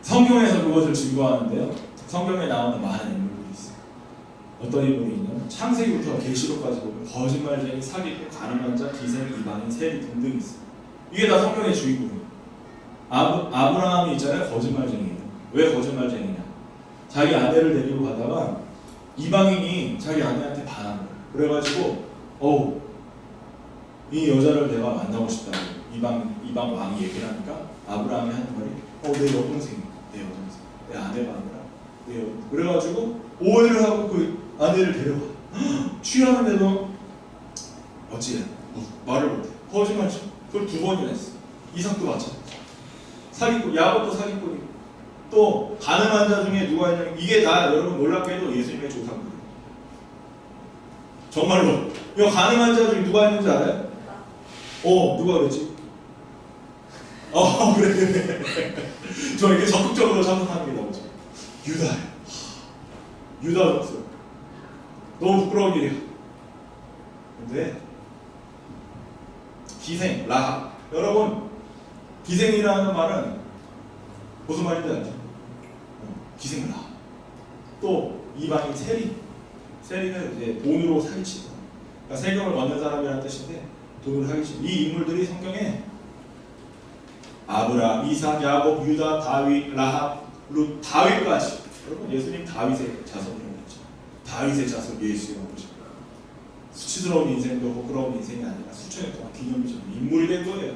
성경에서 그것을 증거하는데요. 성경에 나오는 많은 인물들이 있어요. 어떤 인물이 있냐면 창세기부터 계시록까지 보면 거짓말쟁이, 사기꾼, 가늠한 자, 기생, 이방인, 세리 등등 있어요. 이게 다 성경의 주인공이에요. 아브라함이 있잖아요. 거짓말쟁이에요. 왜 거짓말쟁이냐? 자기 아내를 데리고 가다가 이방인이 자기 아내한테 반한 거예요. 그래가지고 이 여자를 내가 만나고 싶다고 이방 왕이 얘기를 하니까 아브라함이 하는 말이 내 여동생이야. 내 아내가 아니라 내 여동생. 그래가지고 오해를 하고 그 아내를 데려가. 취하는데도 어찌해? 말을 못해. 거짓말이죠. 그걸 2번이나 했어. 이삭도 마찬가지. 사기꾼, 야곱도 사기꾼이고 또 가늠한 자 중에 누가 있냐면 이게 다 여러분 놀랍게도 예수님의 조상들. 정말로 이 가늠한 자 중에 누가 있는지 알아요? 누가 그랬지? 그래. 저 이렇게 적극적으로 참석합니다. 유다예요. 유다였어요. 너무 부끄러운 일이야. 근데 기생, 라합. 여러분, 기생이라는 말은 무슨 말인지 알죠? 기생 라합. 또 이방인 세리. 세리는 이제 돈으로 사기치고, 그러니까 세금을 걷는 사람이라는 뜻인데 돈으로 사기치고, 이 인물들이 성경에 아브라함, 이삭, 야곱, 유다, 다윗, 라합, 룻, 다윗까지. 여러분, 예수님 다윗의 자손이라고 했죠. 다윗의 자손 예수라고 했죠. 수치스러운 인생도 부끄러운 인생이 아니라 수천년 동안 기념비적인 인물이 된 거예요.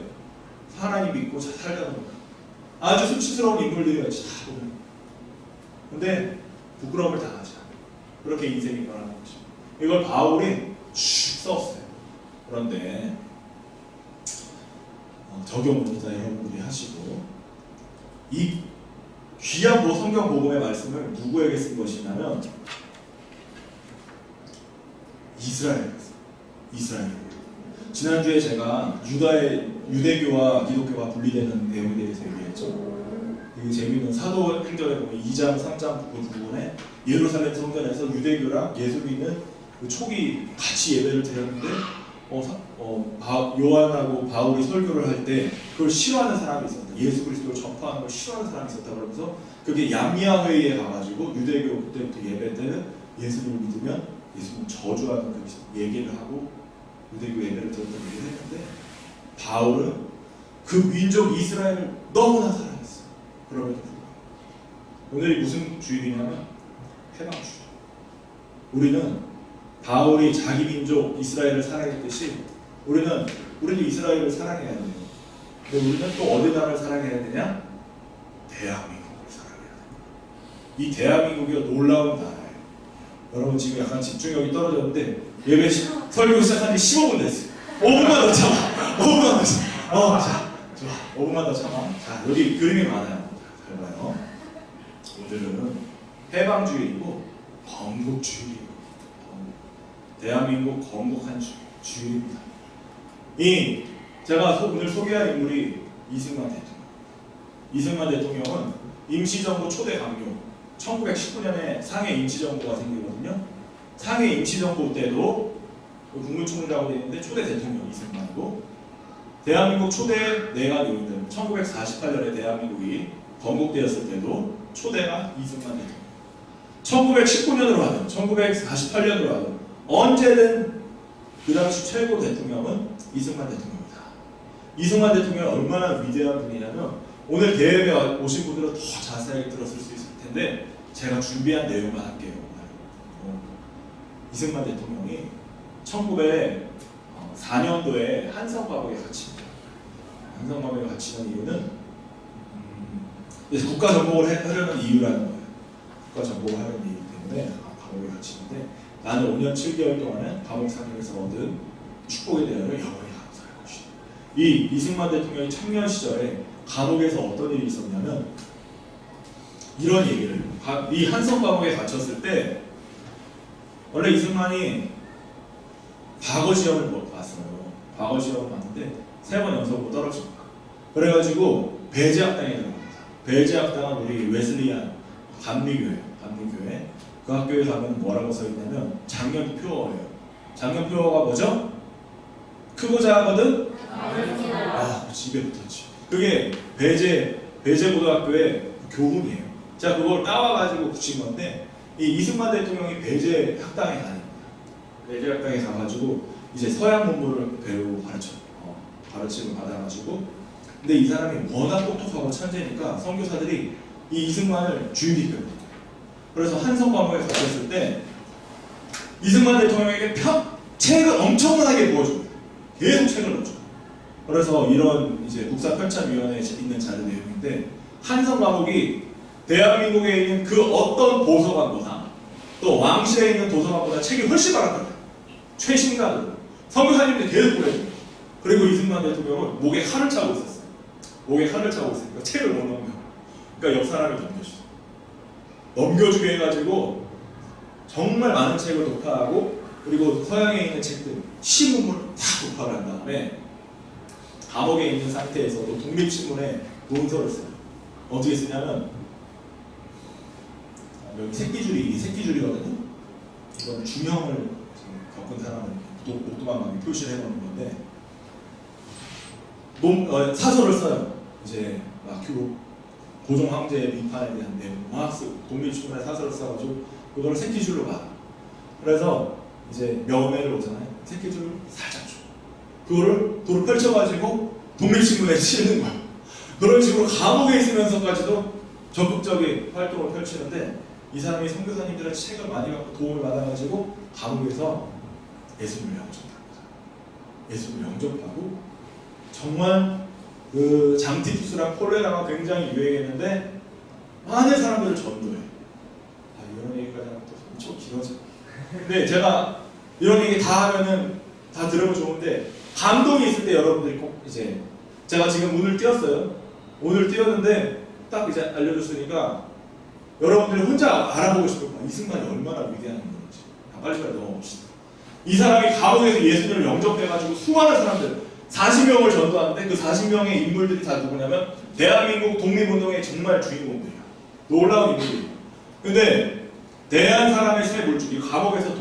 하나님 믿고 잘 살다 보니까 아주 수치스러운 인물들이었지 다 보면. 근데 부끄러움을 당하지 않아요. 그렇게 인생이 변하는 거죠. 이걸 바울이 쭉 썼어요. 그런데 적용을 일단 여러분들이 하시고 이 귀한 성경 복음의 말씀을 누구에게 쓴 것이냐면 이스라엘. 지난주에 제가 유대교와 기독교가 분리되는 내용에 대해서 얘기했죠. 되게 재미있는 사도행전에 보면 2장, 3장 그 부분에 예루살렘 성전에서 유대교랑 예수님은 그 초기 같이 예배를 드렸는데 요한하고 바울이 설교를 할 때 그걸 싫어하는 사람이 있었다. 예수 그리스도를 전파하는 걸 싫어하는 사람이 있었다. 그러면서 그게 얌미아 회의에 가가지고 유대교 그때부터 예배 때는 예수님을 믿으면 예수님 저주하는 그 얘기를 하고 유대교 예배를 드렸던 얘기를 했는데 바울은 그 민족 이스라엘을 너무나 사랑했어요. 그럼에도 불구하고 오늘이 무슨 주일이냐면 해방주일. 우리는 바울이 자기 민족 이스라엘을 사랑했듯이 우리는 이스라엘을 사랑해야 돼요. 근데 우리는 또 어느 나라를 사랑해야 되냐? 대한민국을 사랑해야 돼요. 이 대한민국이 놀라운 나라예요. 여러분 지금 약간 집중력이 떨어졌는데 예배 설교 시작한 지 15분 됐어요. 5분만 더 참아. 5분만 더 참아. 자, 좋아. 5분만 더 참아. 자, 여기 그림이 많아요. 잘 봐요. 오늘은 해방주일이고 건국주일이에요. 대한민국 건국한 주일입니다. 제가 오늘 소개할 인물이 이승만 대통령. 이승만 대통령은 임시정부 초대 강요. 1919년에 상해 임시정부가 생기거든요. 상해 임시정부 때도 국무총리라고 되어 있는데 초대 대통령 이승만이고 대한민국 초대 내각 요인들 1948년에 대한민국이 건국되었을 때도 초대가 이승만 대통령. 1919년으로 하든 1948년으로 하든 언제든 그 당시 최고 대통령은 이승만 대통령입니다. 이승만 대통령은 얼마나 위대한 분이냐면 오늘 대회에 오신 분들은 더 자세하게 들었을 수 있을 텐데 제가 준비한 내용만 할게요. 이승만 대통령이 1904년도에 한성감옥에 갇힙니다. 한성감옥에 갇히는 이유는 국가정복을 하려는 이유라는 거예요. 국가정복을 하려는 이유 때문에 감옥에 갇히는데 나는 5년 7개월 동안은 감옥 사경에서 얻은 축복에 대하여 영원히 감사할 것이다. 이 이승만 대통령이 청년 시절에 감옥에서 어떤 일이 있었냐면 이런 얘기를 이 한성 감옥에 갇혔을 때 원래 이승만이 과거 시험을 봤어요. 과거 시험을 봤는데 3번 연속으로 떨어집니다. 그래가지고 배제학당에 들어갑니다. 배제학당은 우리 웨슬리안 감리교회 그 학교에 가면 뭐라고 써있냐면 작년표어예요. 작년표어가 뭐죠? 크고 작거든? 집에 붙었지. 그게 배제고등학교의 교훈이에요. 자, 그걸 따와가지고 붙인 건데 이 이승만 대통령이 배제학당에 다닙니다. 배제학당에 가가지고 이제 서양 문물을 배우고 가르침을 받아가지고 근데 이 사람이 워낙 똑똑하고 천재니까 선교사들이 이 이승만을 주입이 됩니다. 그래서 한성감옥에 갇혔을 때 이승만 대통령에게 책을 엄청나게 부어줍니다. 계속 책을 넣어줘요. 그래서 이런 이제 국사편찬위원회에 있는 자료 내용인데 한성감옥이 대한민국에 있는 그 어떤 도서관보다 또 왕실에 있는 도서관보다 책이 훨씬 많았다. 최신간으로 선교사님들이 계속 보내줍니다. 그리고 이승만 대통령은 목에 칼을 차고 있었어요. 목에 칼을 차고 있으니까 책을 못 넣는 거예요. 그러니까 옆 사람이 넘겨주게 해가지고 정말 많은 책을 독파하고, 그리고 서양에 있는 책들 신문을 다 독파를 한 다음에 감옥에 있는 상태에서도 독립신문에 논서를 써요. 어떻게 쓰냐면, 여기 새끼줄이거든요. 이건 중형을 겪은 사람은 목도망망에 표시를 해놓는 건데, 사설을 써요. 이제 막 고종 황제의 비판에 대한 내용 막 쓰고, 독립신문에 사설을 써가지고 그걸 새끼줄로 봐. 그래서 이제 명예를 오잖아요. 새끼줄 살짝 줘. 그거를 도로 펼쳐가지고 독립신문에 실는 거예요. 그런 식으로 감옥에 있으면서까지도 적극적인 활동을 펼치는데, 이 사람이 선교사님들의 책을 많이 갖고 도움을 받아가지고 감옥에서 예수님을 영접합니다. 예수님을 영접하고, 정말 그 장티푸스랑 콜레라가 굉장히 유행했는데 많은 사람들을 전도해. 이런 얘기까지 하면 또 엄청 길어져. 근데 제가 이런 얘기 다 하면은 다 들으면 좋은데, 감동이 있을 때 여러분들이 꼭 이제, 제가 지금 오늘 띄었어요. 오늘 띄었는데 딱 이제 알려줬으니까 여러분들이 혼자 알아보고 싶을 거야. 이승만이 얼마나 위대한 건지. 빨리빨리 넘어봅시다. 이 사람이 감옥에서 예수님을 영접해가지고 수많은 사람들 40명을 전도하는데, 그 40명의 인물들이 다 누구냐면 대한민국 독립운동의 정말 주인공들이야. 놀라운 인물들이야. 근데 대한 사람의 새 물줄기, 감옥에서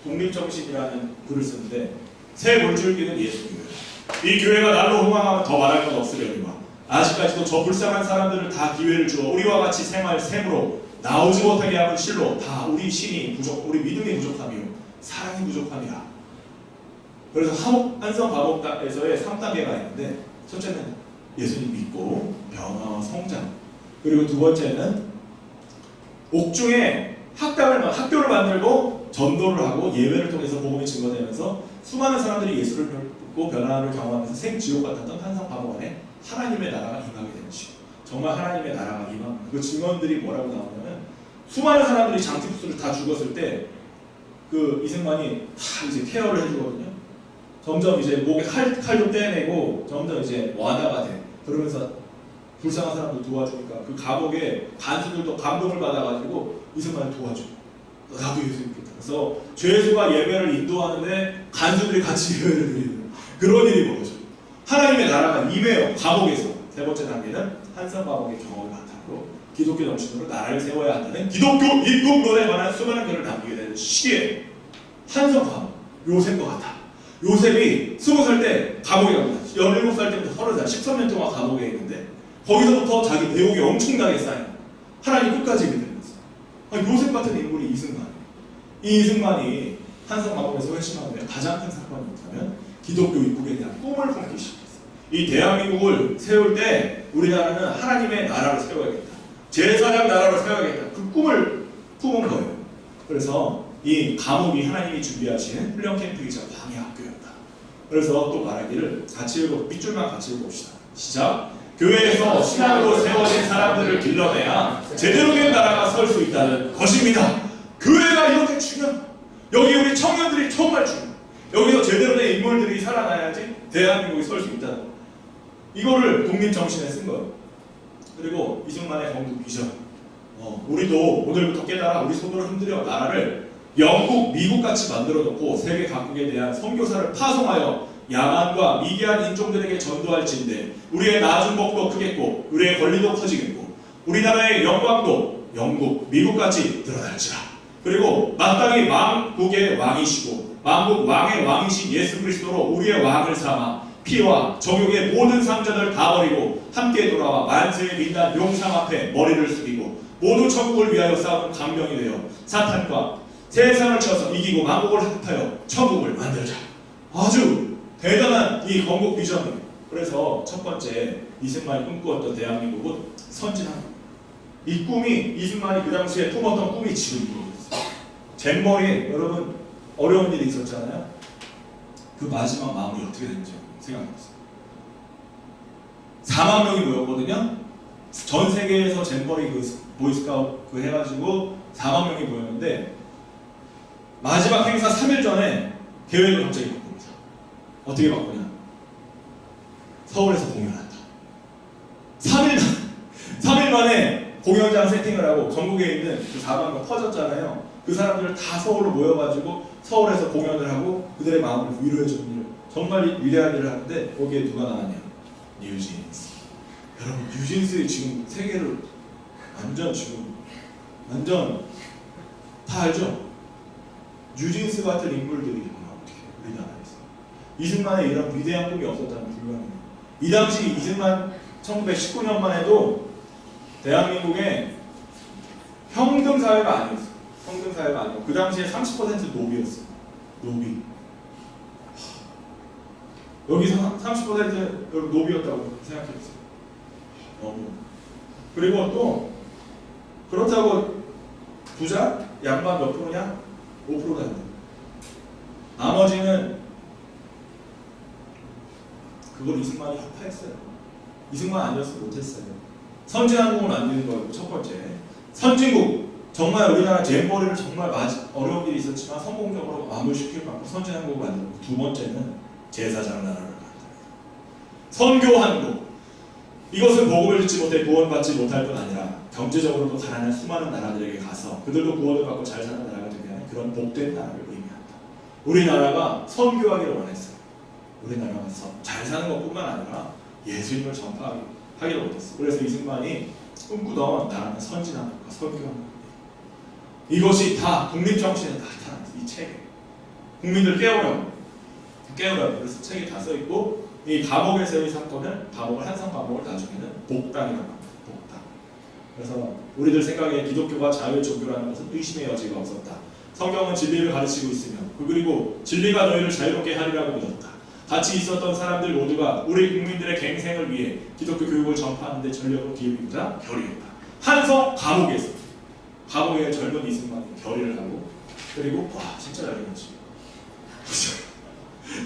독립정신이라는 글을 쓰는데, 새 물줄기는 예수님이에요. 이 교회가 날로 흥황하면 더 말할 것 없으려니와 아직까지도 저 불쌍한 사람들을 다 기회를 주어 우리와 같이 생활 셈으로 나오지 못하게 하는 실로 다 우리 신이 우리 믿음이 부족함이요 사랑이 부족함이라. 그래서 한성 감옥에서의 3단계가 있는데, 첫째는 예수님 믿고 변화와 성장, 그리고 두 번째는 옥중에 학교를 만들고 전도를 하고 예배를 통해서 복음이 증거되면서 수많은 사람들이 예수를 믿고 변화를 경험하면서 생지옥 같았던 한성 감옥 안에 하나님의 나라가 임하게 되는 시고, 정말 하나님의 나라가 임합니다. 그 증언들이 뭐라고 나오냐면, 수많은 사람들이 장티푸스를 다 죽었을 때 그 이승만이 다 이제 케어를 해주거든요. 점점 이제 목에 칼도 떼내고 점점 이제 완화가 돼. 그러면서 불쌍한 사람들 도와주니까 그 감옥에 간수들도 감동을 받아가지고 이승만을 도와줘. 나도 예수 믿겠다. 그래서 죄수가 예배를 인도하는데 간수들이 같이 예배를 드리는 그런 일이 벌어져요. 하나님의 나라가 임해요. 감옥에서. 세 번째 단계는 한성 감옥의 경험을 바탕으로 기독교 정신으로 나라를 세워야 한다는 기독교 입국론에 관한 수많은 글을 남기게 되는 시기에 한성 감옥, 요셉과 같아. 요셉이 20살 때 감옥에 갑니다. 17살 때부터 30살, 13년 동안 감옥에 있는데, 거기서부터 자기 내용이 엄청나게 쌓여요. 하나님 끝까지 믿으면서. 요셉 같은 인물이 이승만. 이 이승만이 한성 감옥에서 회심하는데 가장 큰 사건이 있다면 기독교 입국에 대한 꿈을 품기 시작했어요. 이 대한민국을 세울 때 우리나라는 하나님의 나라를 세워야겠다. 제사장 나라를 세워야겠다. 그 꿈을 품은 거예요. 그래서 이 감옥이 하나님이 준비하신 훈련 캠프이자 광야 학교였다. 그래서 또 말하기를 같이 밑줄만 같이 읽어봅시다. 시작. 교회에서 신앙으로 세워진 사람들을 길러내야 제대로 된 나라가 설 수 있다는 것입니다. 교회가 이렇게 중요한, 여기 우리 청년들이 정말 중요해. 여기서 제대로 된 인물들이 살아나야지 대한민국이 설 수 있다는 거. 이거를 독립정신에 쓴 거예요. 그리고 이승만의 건국 비전. 우리도 오늘부터 깨달아 우리 손으로 흔들어 나라를 영국, 미국같이 만들어 놓고 세계 각국에 대한 선교사를 파송하여 야만과 미개한 인종들에게 전도할진대 우리의 나아진 복도 크겠고 우리의 권리도 커지겠고 우리나라의 영광도 영국, 미국같이 드러날지라. 그리고 마땅히 만국의 왕이시고 만국 왕의 왕이신 예수 그리스도로 우리의 왕을 삼아 피와 정욕의 모든 상전을 다 버리고 함께 돌아와 만세의 빛난 용상 앞에 머리를 숙이고 모두 천국을 위하여 싸우는 강병이 되어 사탄과 세상을 쳐서 이기고 만국을 합하여 천국을 만들자. 아주 대단한 이 건국 비전입니다. 그래서 첫 번째 이승만이 꿈꾸었던 대한민국은 선진한, 이 꿈이 이승만이 그 당시에 품었던 꿈이 지금 이루어졌어요. 잼버리에 여러분 어려운 일이 있었잖아요. 그 마지막 마무리 어떻게 됐는지 생각해보세요. 4만 명이 모였거든요. 전 세계에서 잼버리 그 보이스카우트 그 해가지고 4만 명이 모였는데 마지막 행사 3일 전에 계획을 갑자기 바꿉니다. 어떻게 바꾸냐? 서울에서 공연한다. 3일 만에 공연장 세팅을 하고 전국에 있는 그 사방과 퍼졌잖아요. 그 사람들을 다 서울로 모여가지고 서울에서 공연을 하고 그들의 마음을 위로해주는 일, 정말 위대한 일을 하는데 거기에 누가 나왔냐? 뉴진스. 여러분 뉴진스의 지금 세계를 완전 지금 완전 다 알죠? 뉴진스 같은 인물들이 어떻게 우리나라에서 이승만의 이런 위대한 꿈이 없었다면 불가능해요. 이 당시 이승만 1919년만 해도 대한민국의 평등 사회가 아니었어요. 평등 사회가 아니고 그 당시에 30% 노비였어요. 노비. 여기서 30% 노비였다고 생각했어요. 너무. 그리고 또 그렇다고 부자? 양반 몇 프로냐? 5%다 안 돼요. 나머지는 그걸 이승만이 협파했어요. 이승만 아니었으면 못했어요. 선진한국을 만드는 거였고 첫 번째. 선진국. 정말 우리나라 잼버리를 정말 어려운 일이 있었지만 성공적으로 마무리시킬 만큼 선진한국을 만들었고 두 번째는 제사장 나라를 만듭니다. 선교한국. 이것은 복음을 듣지 못해 구원받지 못할 뿐 아니라 경제적으로도 가난한 수많은 나라들에게 가서 그들도 구원을 받고 잘 사는 나라가 되게 하는 그런 복된 나라를 의미한다. 우리나라가 선교하기를 원했어요. 우리나라가 잘 사는 것뿐만 아니라 예수님을 전파하기를 원했어요. 그래서 이승만이 꿈꾸던 나라는 선진한국과 선교한국. 이것이 다 독립정신에 나타났어요. 이 책에. 국민들 깨우라고. 그래서 책에 다 써있고 이 감옥에서의 사건을 한성 감옥을 나중에는 복당이라고 합니다. 복당. 그래서 우리들 생각에 기독교가 자유의 종교라는 것은 의심의 여지가 없었다. 성경은 진리를 가르치고 있으며 그리고 진리가 너희를 자유롭게 하리라고 믿었다. 같이 있었던 사람들 모두가 우리 국민들의 갱생을 위해 기독교 교육을 전파하는 데 전력으로 기울이고자 결의했다. 한성 감옥에 젊은 이승만이 결의를 하고 그리고 와 진짜 잘생겼지.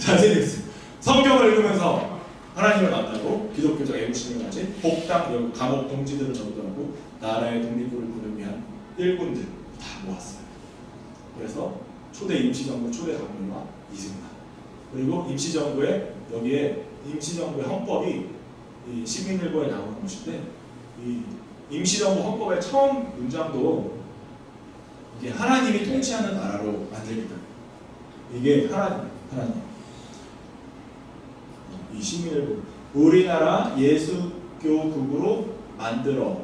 잘생겼어요. 성경을 읽으면서 하나님을 만나고 기독교적 애국심을 가진 복당 감옥 동지들을 전도하고 나라의 독립을 위한 일꾼들 다 모았어요. 그래서 초대 임시정부 초대 당명과 이승만 그리고 임시정부의 여기에 임시정부의 헌법이 이 시민일보에 나오는 것인데 이 임시정부 헌법의 처음 문장도 이게 하나님이 통치하는 나라로 만듭니다. 이게 하나님. 이 시민일보 우리나라 예수교국으로 만들어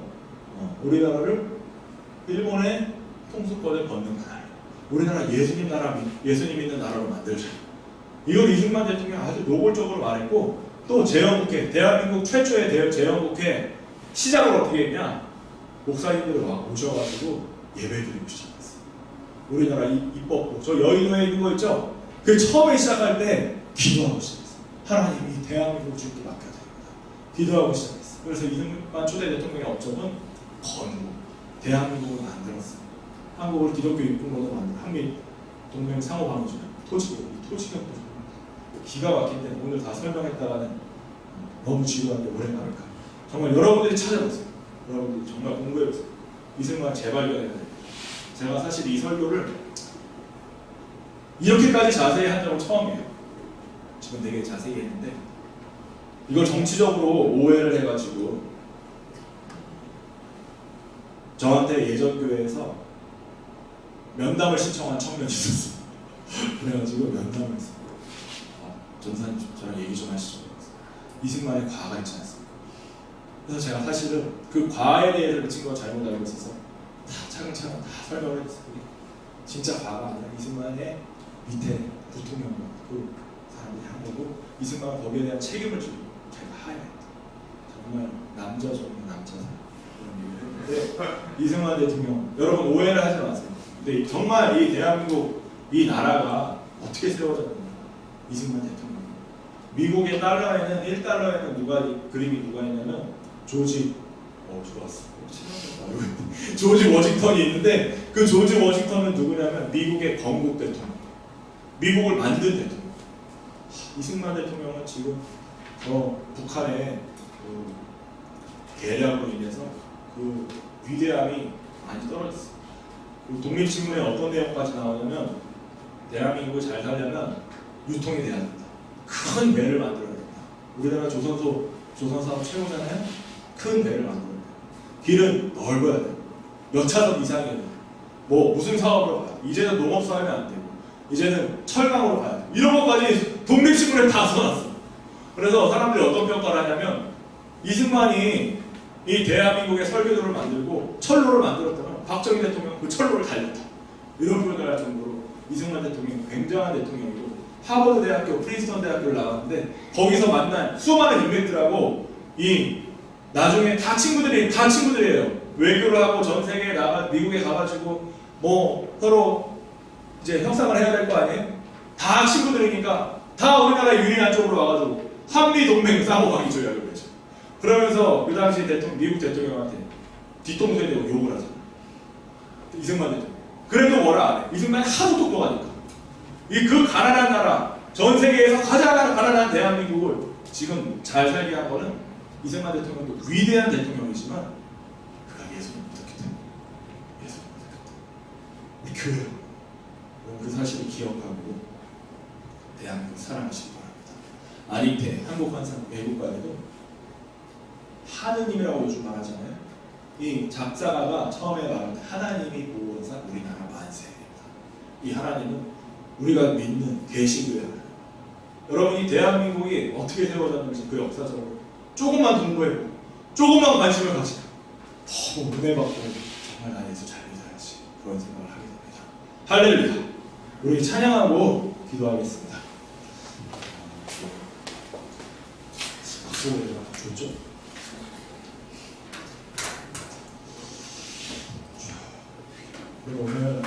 우리나라를 일본의 통수권을 벗는 나라. 우리나라 예수님 있는 나라로 만들자. 이걸 이승만 대통령이 아주 노골적으로 말했고 또 재헌국회 대한민국 최초의 재헌국회 시작을 어떻게 했냐? 목사님들을 오셔가지고 예배드리고 시작했어요. 우리나라 입법부 저 여의도에 있는 거 있죠? 그 처음에 시작할 때 기도하고 시작했어요. 하나님이 대한민국을 주께 맡겨드립니다. 기도하고 시작했어요. 그래서 이승만 초대 대통령의 업적은 건국 대한민국을 만들었어요. 한국을 기독교 입국으로 만든 한미 동맹 상호 방위주의 토지경도 기가 막힌데 오늘 다 설명했다가는 너무 지루한데 오래 나갈까. 정말 여러분들이 찾아보세요. 여러분들이 정말 공부해보세요. 이승만 재발견해야 돼요. 제가 사실 이 설교를 이렇게까지 자세히 한 적은 처음이에요. 지금 되게 자세히 했는데 이걸 정치적으로 오해를 해가지고 저한테 예전교회에서 면담을 신청한 청년이 있었어요. 그래가지고 면담을 했어요. 전사님 저랑 얘기 좀 하시죠. 이승만의 과가 있지 않습니까? 그래서 제가 사실은 그 과에 대해서 그 친구가 잘못 알고 있어서 다 차근차근 다 설명을 했어요. 진짜 과가 아니라 이승만의 밑에 부통령과 그 사람들이 한 거고 이승만은 거기에 대한 책임을 지고 제가 하야했다. 정말 남자 중에 남자다 그런 얘기를 했는데 이승만 대통령 여러분 오해를 하지 마세요. 근데 정말 이 대한민국 이 나라가 어떻게 세워졌는가 이승만 대통령 미국의 달러에는 1달러에는 그림이 누가 있냐면 조지 워싱턴이 있는데 그 조지 워싱턴은 누구냐면 미국의 건국 대통령 미국을 만든 대통령 이승만 대통령은 지금 북한의 그 계략으로 인해서 그 위대함이 많이 떨어졌어요. 그 독립신문에 어떤 내용까지 나오냐면 대한민국을 잘 살려면 유통이 돼야 된다. 큰 배를 만들어야 된다. 우리나라 조선사업 최고잖아요. 큰 배를 만들어야 된다. 길은 넓어야 된다. 여차선 이상이에요. 뭐 무슨 사업으로 가야 돼. 이제는 농업사 하면 안 되고 이제는 철강으로 가야 돼. 이런 것까지 독립신문에 다 써놨어. 그래서 사람들이 어떤 평가를 하냐면 이승만이 이 대한민국의 설계도를 만들고 철로를 만들었다면 박정희 대통령은 그 철로를 달렸다. 이런 표현을 할 정도로 이승만 대통령이 굉장한 대통령이고 하버드 대학교, 프린스턴 대학교를 나왔는데 거기서 만난 수많은 인맥들하고 이 나중에 다 친구들이에요. 외교를 하고 전 세계에 나가 미국에 가가지고 뭐 서로 이제 협상을 해야 될 거 아니에요? 다 친구들이니까 다 우리나라 유리한 쪽으로 와가지고 한미 동맹 싸고 가기 조약을 했죠. 그러면서 그 당시 미국 대통령한테 뒤통수에 대고 욕을 하잖아. 이승만 대통령. 그래도 뭐라 안 해. 이승만이 하도 똑똑하니까. 이 그 가난한 나라, 전 세계에서 가장 가난한 대한민국을 지금 잘 살게 한 거는 이승만 대통령도 위대한 대통령이지만 그가 예수를 못했기 때문에 예수를 못했기 때문에 이 교회 그 사실을 기억하고 대한민국 사랑하시기 바랍니다. 아리테 한국한산 외국가에도 하느님이라고 요즘 말하잖아요. 이 작사가가 처음에 말할 때 하나님이 보호원사 우리나라 만세입니다. 이 하나님은 우리가 믿는 계시교회 하나님. 여러분 이 대한민국이 어떻게 세워졌는지 그 역사적으로 조금만 공부해보고 조금만 관심을 가지고 너무 은혜 받고 정말 나 예수 잘 믿어야지 그런 생각을 하게 됩니다. 할렐루야. 우리 찬양하고 기도하겠습니다. 박수 좋죠? 그리고 오늘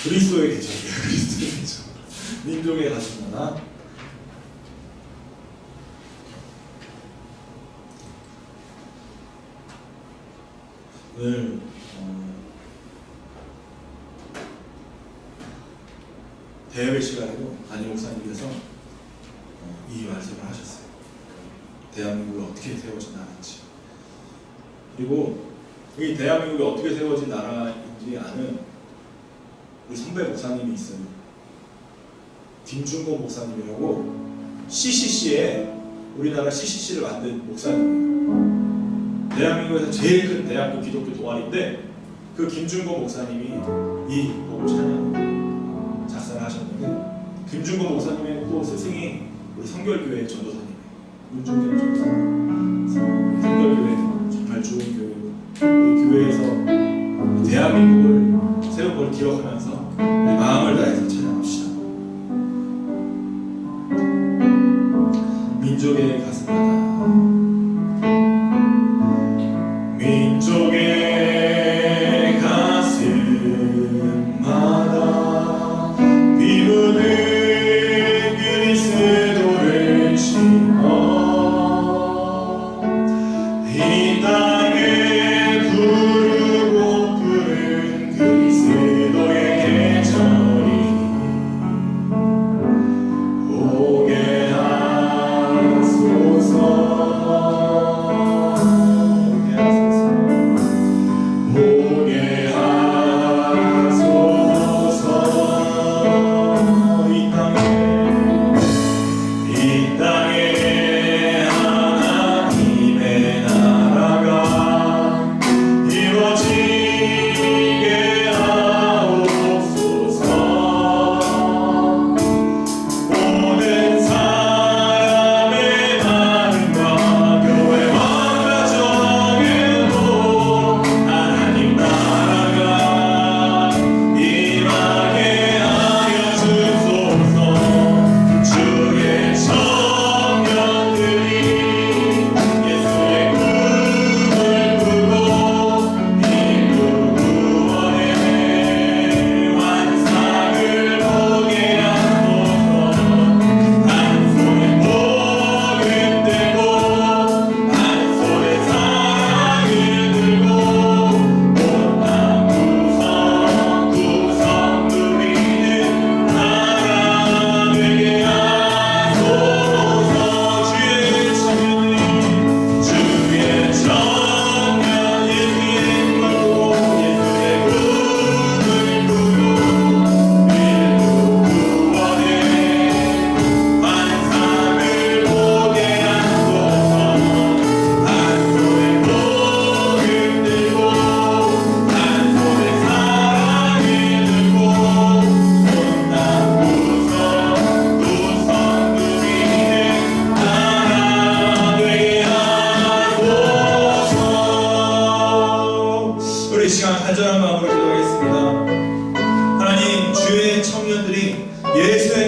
그리스도의 계절이에요. 그리스도의 계절. 민족의 가슴마다 오늘 대회의 시간에도 안희 목사님께서 이 말씀을 하셨어요. 대한민국이 어떻게 세워진 나라인지, 그리고 이 대한민국이 어떻게 세워진 나라인지 아는 우리 선배 목사님이 있어요. 김준곤 목사님이라고 CCC에 우리나라 CCC를 만든 목사님이에요. 대한민국에서 제일 큰 대학교 기독교 동아리인데 그 김준곤 목사님이 이 보고 찬양 작사를 하셨는데 김준곤 목사님의 또 스승이 우리 성결교회 전도사님이에요. 문종경 전도사님. 성결교회 정말 좋은 교회고 이 교회에서 대한민국을 세운 걸 기억하면서 우리 마음을 다해서 찬양합시다. 민족의 가슴마다 민족의 가슴마다 비무는 그리스도를 심어 이 땅에 부르고 부른 그리스도의 계절이 오게 하소서.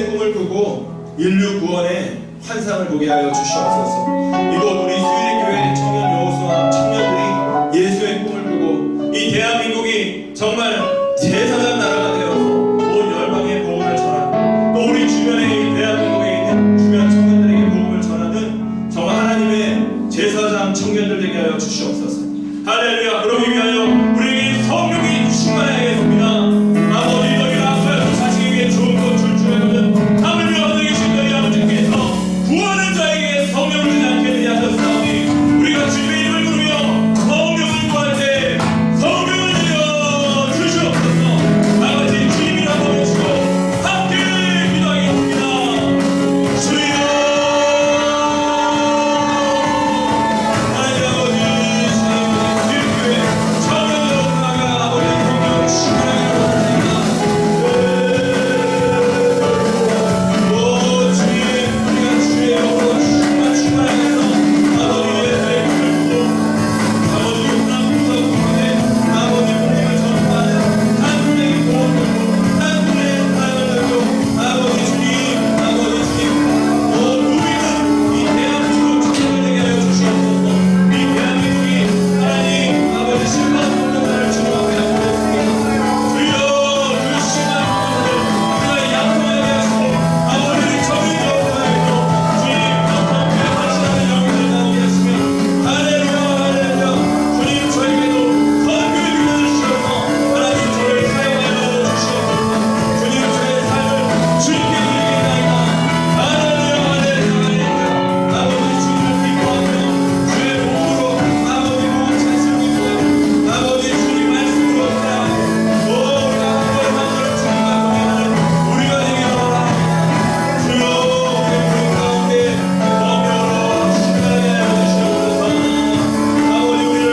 예수의 꿈을 꾸고 인류 구원의 환상을 보게 하여 주시옵소서. 이곳 우리 수일교회 청년 여호수아 청년들이 예수의 꿈을 꾸고 이 대한민국이 정말 제사장 나라가 되어서 온 열방의 복음을 전하고 또 우리 주변에 이 대한민국에 있는 주변 청년들에게 복음을 전하는 정말 하나님의 제사장 청년들 되게 하여 주시옵소서. 할렐루야. 그러기 위하여 우리에게 성령이 충만해야겠습니다. 아버지 너희가 앞서서 자식에게 좋은 것 줄 줄 알거든 하물며 하늘에 계신 너희 아버지께서 구하는 자에게 성령을 주지 않겠느냐 하셨사오니 우리가 주님의 이름을 부르며 성령을 구할 때 성령을 주여 주시옵소서. 아버지 주님이라 부르시고 함께 기도하겠습니다. 주여 하나님 아버지 주님의 청년 여호수아가 아버지 성령을 충만하게 하옵소서. 오 주님 우리가 주의 영으로 충만하게 해서 아버지의 배를 부고 아버지 용납 구석 가운데 아버지 복음을 전파하는 한 분의 보험을 들고 한 분의 사랑을 들고 아버지 주님 오 우리는 이 대한민국 축복을 되게 하여 주시옵소서. 이 대한민국이 하나님 아버지 신방 성도들을 주님하고 약속했습니다. 주여 그 신방 성도들 우리가 약속하게 하시고 아버지를 정의 여호와에서 주님 어떻게 하시라는 영광을 나오게 하시며 할렐루야 할렐루야. 주님 저에게도 선교의 기회를 주셔서 하나님 저를 사용하여 주시옵소서. 주님 저의 삶을 주님께 드리겠나이다. 할렐루야 할렐루야 할렐루야. 아버지 주님을 기뻐하며 주의 몸으로 아버지 몸을 찬송하고 아버지 주님 말씀으로 살아가고 오 우리가 하루의 하루를 주님과 동행하는 우리가 되기를 원합니다. 주여 우리의 부름 가운데 범죄로 신나게 하여 주시옵소서. 아버지 우리를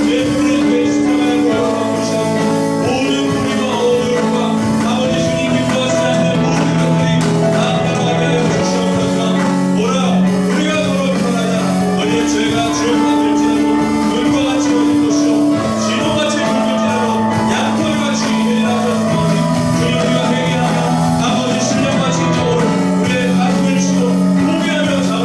예수님의 교회 십자가에 걸어서 주시옵소서. 모든 불의와 어두움과 아버지 주님 기뻐하시지 않는 모든 것들이 나타나게 하여 주시옵소서. 오라 우리가 서로 편하자. 너희의 죄가 지옥 같을지라도 눈과 같이 어린 것이요 진홍같이 붉을지라도 양털같이 되리라 하셨사오니 주님 우리가 회개하며 아버지 신령과 진정으로 우리의 가슴을 치고 포기하며 잡으사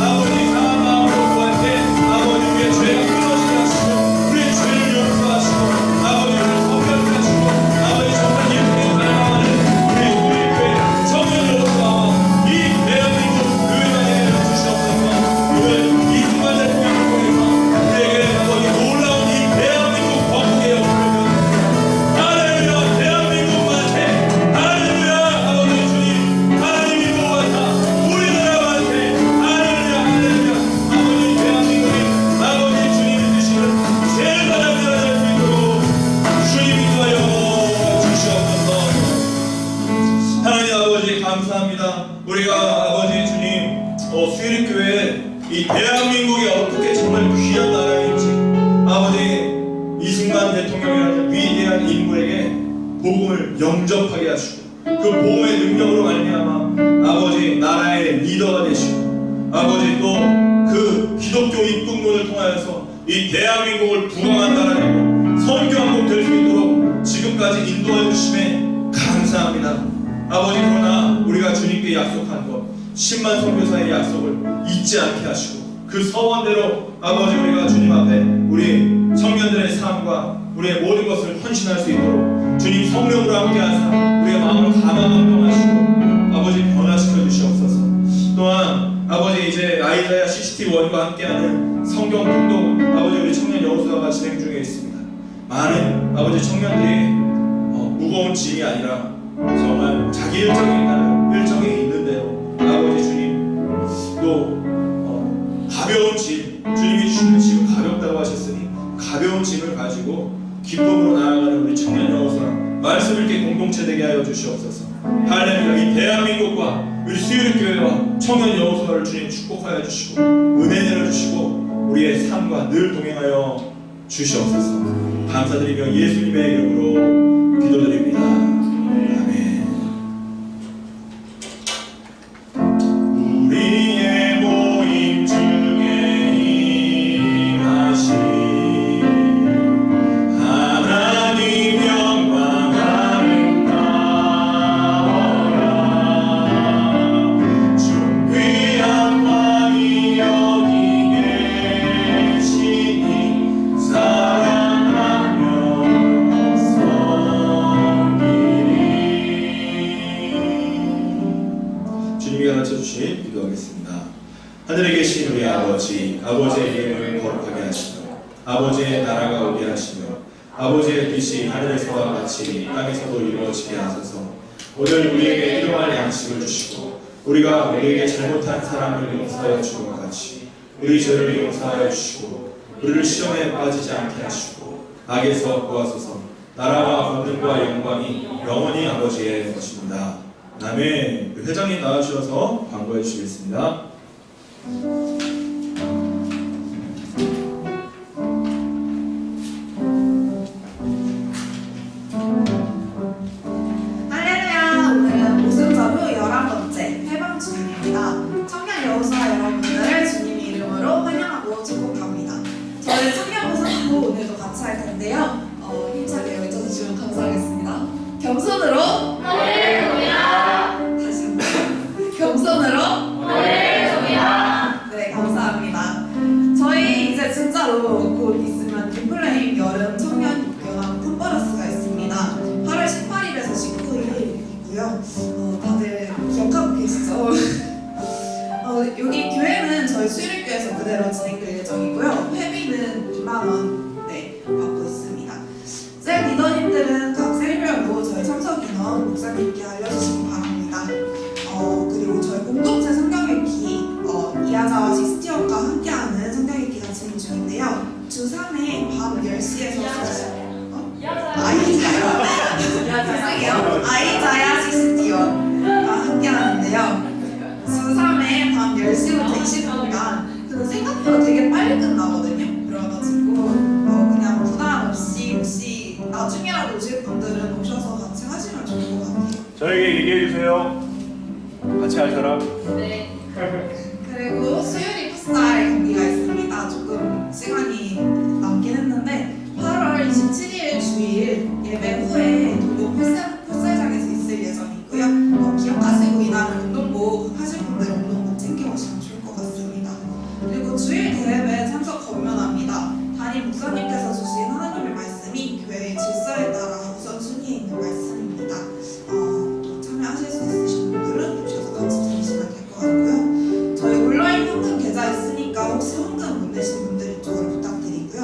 아버지 상한 마음으로 구할 때 아버지 우리의 죄가 끊어지게 하시고 우리의 죄를 용서하시고 아버지 우리를 성결케 하시고 아버지 정말 예쁘게 살아가는 우리 교회 청년 여호수아와 이 대한민국 교회가 되게 하여 주시옵소서. 오늘 이 순간 대통령을 통해서 우리에게 아버지 놀라운 이 대한민국 번개의 오르면 할렐루야 대한민국 만세 할렐루야 아버지 주님 하나님이 보호하사 우리나라 만세 할렐루야 할렐루야 아버지 대한민국이 아버지 주님이 주시는 제사장이 될 수 있도록 주님이 도하여 주시옵소서. 하나님 아버지 감사합니다. 우리가 아버지 주님 수일교회 이 대한민국이 어떻게 정말 귀한 나라인지 아버지 이승만 대통령이라는 위대한 인물에게 복음을 영접하게 하시고 그 복음의 능력으로 말미암아 아버지 나라의 리더가 되시고 아버지 또 그 기독교 입국문을 통하여서 이 대한민국을 부강한 나라 되고 선교한국 될 수 있도록 지금까지 인도해 주심에 감사합니다. 아버지 그러나 우리가 주님께 약속한 것 10만 선교사의 약속을 잊지 않게 하시고 그 서원대로 아버지 우리가 주님 앞에 우리 청년들의 삶과 우리의 모든 것을 헌신할 수 있도록 주님 성령으로 함께 하사 우리의 마음을 감화감동하시고 아버지 변화시켜 주시옵소서. 또한 아버지 이제 아이자야 CCT1과 함께하는 성경 통독 아버지 우리 청년 여호수아가 진행 중에 있습니다. 많은 아버지 청년들이 무거운 짐이 아니라 정말 자기 일정이 있는데요 아버지 주님 또 가벼운 짐 주님이 주시는 짐은 가볍다고 하셨으니 가벼운 짐을 가지고 기쁨으로 나아가는 우리 청년 여호수아 말씀 읽게 공동체 되게 하여 주시옵소서. 할렐루야. 이 대한민국과 우리 수일교회와 청년 여호수아를 주님 축복하여 주시고 은혜 내려주시고 우리의 삶과 늘 동행하여 주시옵소서. 감사드리며 예수님의 이름으로 기도드립니다. 아멘. 우리의 모임 중에 임하신 하나님 영광 아름다워라. 주님이 가르쳐 주신 기도하겠습니다. 하늘에 계신 우리 아버지, 아버지의 이름을 거룩하게 하시며 아버지의 나라가 오게 하시며 아버지의 뜻이 하늘에서와 같이 땅에서도 이루어지게 하소서. 오늘 우리에게 일용할 양식을 주시고 우리가 우리에게 잘못한 사람을 용서하여 준 것 같이 우리 죄를 용서하여 주시고 우리를 시험에 빠지지 않게 하시고 악에서 구하소서. 나라와 권능과 영광이 영원히 아버지의 것입니다. 아멘. 회장님 나와주셔서 광고해 주시겠습니다. 할렐루야! 오늘은 오순절 후 11번째 회방 주일입니다. 청년 여호수아 여러분들을 주님의 이름으로 환영하고 축복합니다. 저희 청년부 선포 오늘도 같이 할 텐데요. 힘차게 외쳐주시면 감사하겠습니다. 겸손으로 할렐루야. 다시 한번 겸손으로 할렐루야. 네, 감사합니다. 저희 이제 진짜로 곧 있으면 인플레임 여름 청년 연합 컨퍼런스가 있습니다. 8월 18일에서 19일이고요. 다들 기억하고 계시죠? 여기 교회는 저희 수일교에서 그대로 진행될 예정이고요. 회비는 2만원 받고 있습니다. 셀 리더님들은 각 셀별로 저희 참석 인원 목사님께 알려주시기 바랍니다. 그리고 저희 공동체 성경 읽기 이하자와 식스티언과 함께하는 성경 읽기가 진행 중인데요. 주 3회 밤 10시에서 아이자야 식스티언과 함께하는데요. 주 3회 밤 10시부터 20분간 근데 생각보다 되게 빨리 끝나거든요. 그래가지고 그냥 부담 없이 혹시 나중에라도 오실 분들은 오셔서 같이 하시면 좋을 것 같아요. 저에게 얘기해 주세요. 같이 할 사람. 네. 그리고 수요일이 풋살 경기가 있습니다. 조금 시간이 남긴 했는데 8월 27일 주일 예배 후에 도로 풋살장에서 있을 예정이고요. 기억하시고 이날은 운동복 하실 분들 운동복 챙겨오시면 좋을 것 같습니다. 그리고 주일 대회에 참석 권면합니다. 담임 목사님께서 주신 하나님의 말씀이 교회의 질서에 따라 우선순위에 있는 말씀입니다. 또 참여하실 수 있으신 분들은 오셔서 같이 들으시면 될 것 같고요. 저희 온라인 헌금 계좌 있으니까 혹시 헌금 못 내신 분들 이쪽으로 부탁드리고요.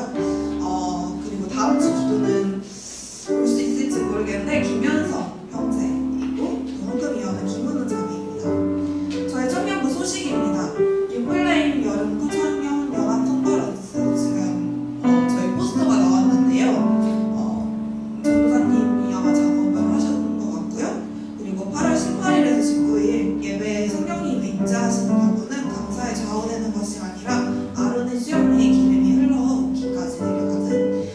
그리고 다음 주 기도는 올 수 있을지 모르겠는데 김현성 형제이고 또 헌금위원은 김은우 자매입니다. 저희 청년부 소식입니다. 인플레임 여름 청년 연합 컨퍼런스 지금 저희 포스터가 나왔는데요. 전도사님이 아마 작업을 하셨던 것 같고요. 그리고 8월 18일에서 19일 예배에 성령님이 임재하시는 경우는 감사에 좌우되는 것이 아니라 아론의 수염에 기름이 흘러오기까지 내려가는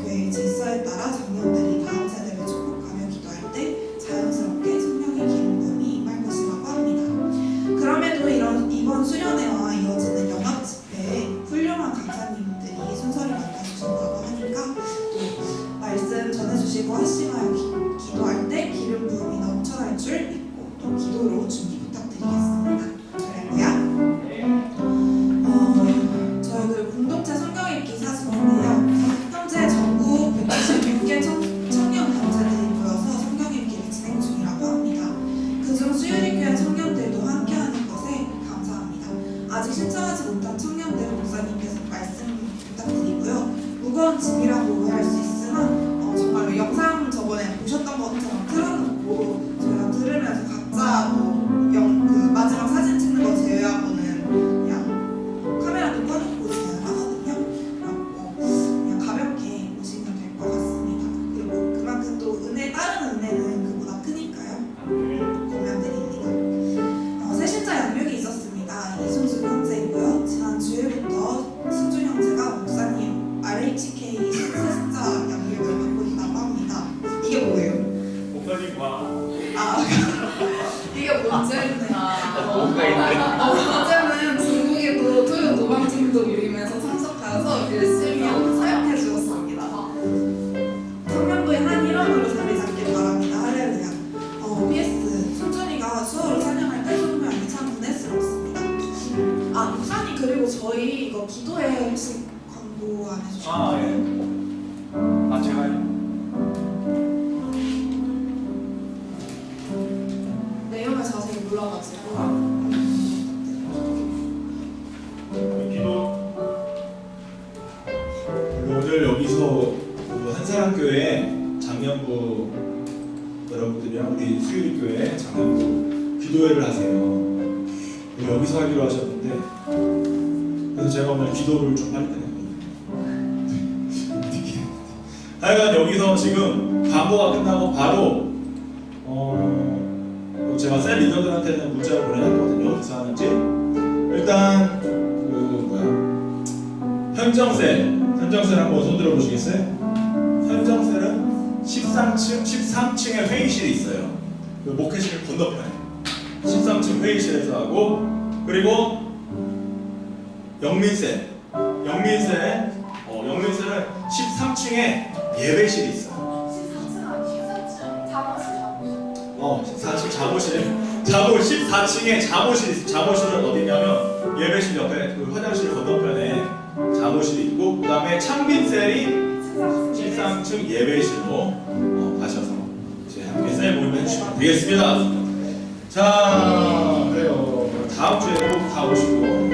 교회의 질서에 따라 장년들이 다음 세대를 축복하며 기도할 때 자연스럽게 성령의 기름 부음이 임할 것이라고 합니다. 그럼에도 이번 수련회와 이어지는 연합 집회에 훌륭한 강사님들이 순서를 맡아주신다고 하니까 또 말씀 전해주시고 하시마요 기도할 때 기름 부음이 넘쳐날 줄 믿고 또 기도로 준비 부탁드리겠습니다. 할렐루야. 저희 그 공동체 성경 읽기 사진인데요. 현재 전국 196개 청년 단체들이 모여서 성경 읽기를 진행 중이라고 합니다. 그중 수유리교회 청년들도 함께하는 것에 감사합니다. 아직 신청하지 못한 청년들 목사님께서 말씀 부탁드리고요. 무거운 짐이라고 오해할 수 있으나 정말로 영상 저번에 보셨던 것처럼 틀어놓고 저희가 들으면서 각자 그 마지막 사진 찍는 거 제외하고는 그냥 카메라도 꺼놓고 진행을 하거든요. 그냥 가볍게 보시면 될 것 같습니다. 그리고 그만큼 또 따르는 은혜는 그보다 크니까요. 고면드립니다. 새신자 양육이 있었습니다. 이순수 형제이고요. 지난 주일부터 승준 형제가 목사님 RHK 새신자 양육을 받고 있다고 합니다. 이게 뭐예요? 목사님 와. 이게 뭔지 뭔가 있네. 어제는 중국에도 토요 노방팀도 모임에서 참석하여서 열심히 사역해 주었습니다. 청년부의 한 일원으로 자리 잡길 바랍니다. 할렐루야. PS 순준이가 수어로 찬양할 때 손모양이 참 은혜스럽습니다. 목사님 그리고 저희 이거 기도회 혹시 광고 안 해주셨나요? 예. 제가요. 내용을 자세히 몰라가지고 있어가지고. 기도. 오늘 여기서 한사랑교회 장년부 여러분들이랑 우리 수유리교회 장년부 기도회를 하세요. 여기서 하기로 하셨는데 그래서 제가 오늘 기도를 좀 빨리 끝냈거든요. 하여간 여기서 지금 광고가 끝나고 바로 제가 셀 리더들한테는 문자를 보내놨거든요. 어디서 하는지. 일단 현정셀 한번 손 들어보시겠어요? 현정셀은 13층에 회의실이 있어요. 그 목회실 건너편에 13층 회의실에서 하고, 그리고 영민셀은 13층에 예배실이 있어요. 14층 자보실 14층에 자보실이 있어요. 자보실은 어디냐면 예배실 옆에 그 화장실 건너편에 자보실이 있고, 그 다음에 창빈셀이 13층 예배실로 가셔서 이제 함께 셀 모임을 해주시면 되겠습니다. 자, 그래요. 다음 주에 꼭 가보시고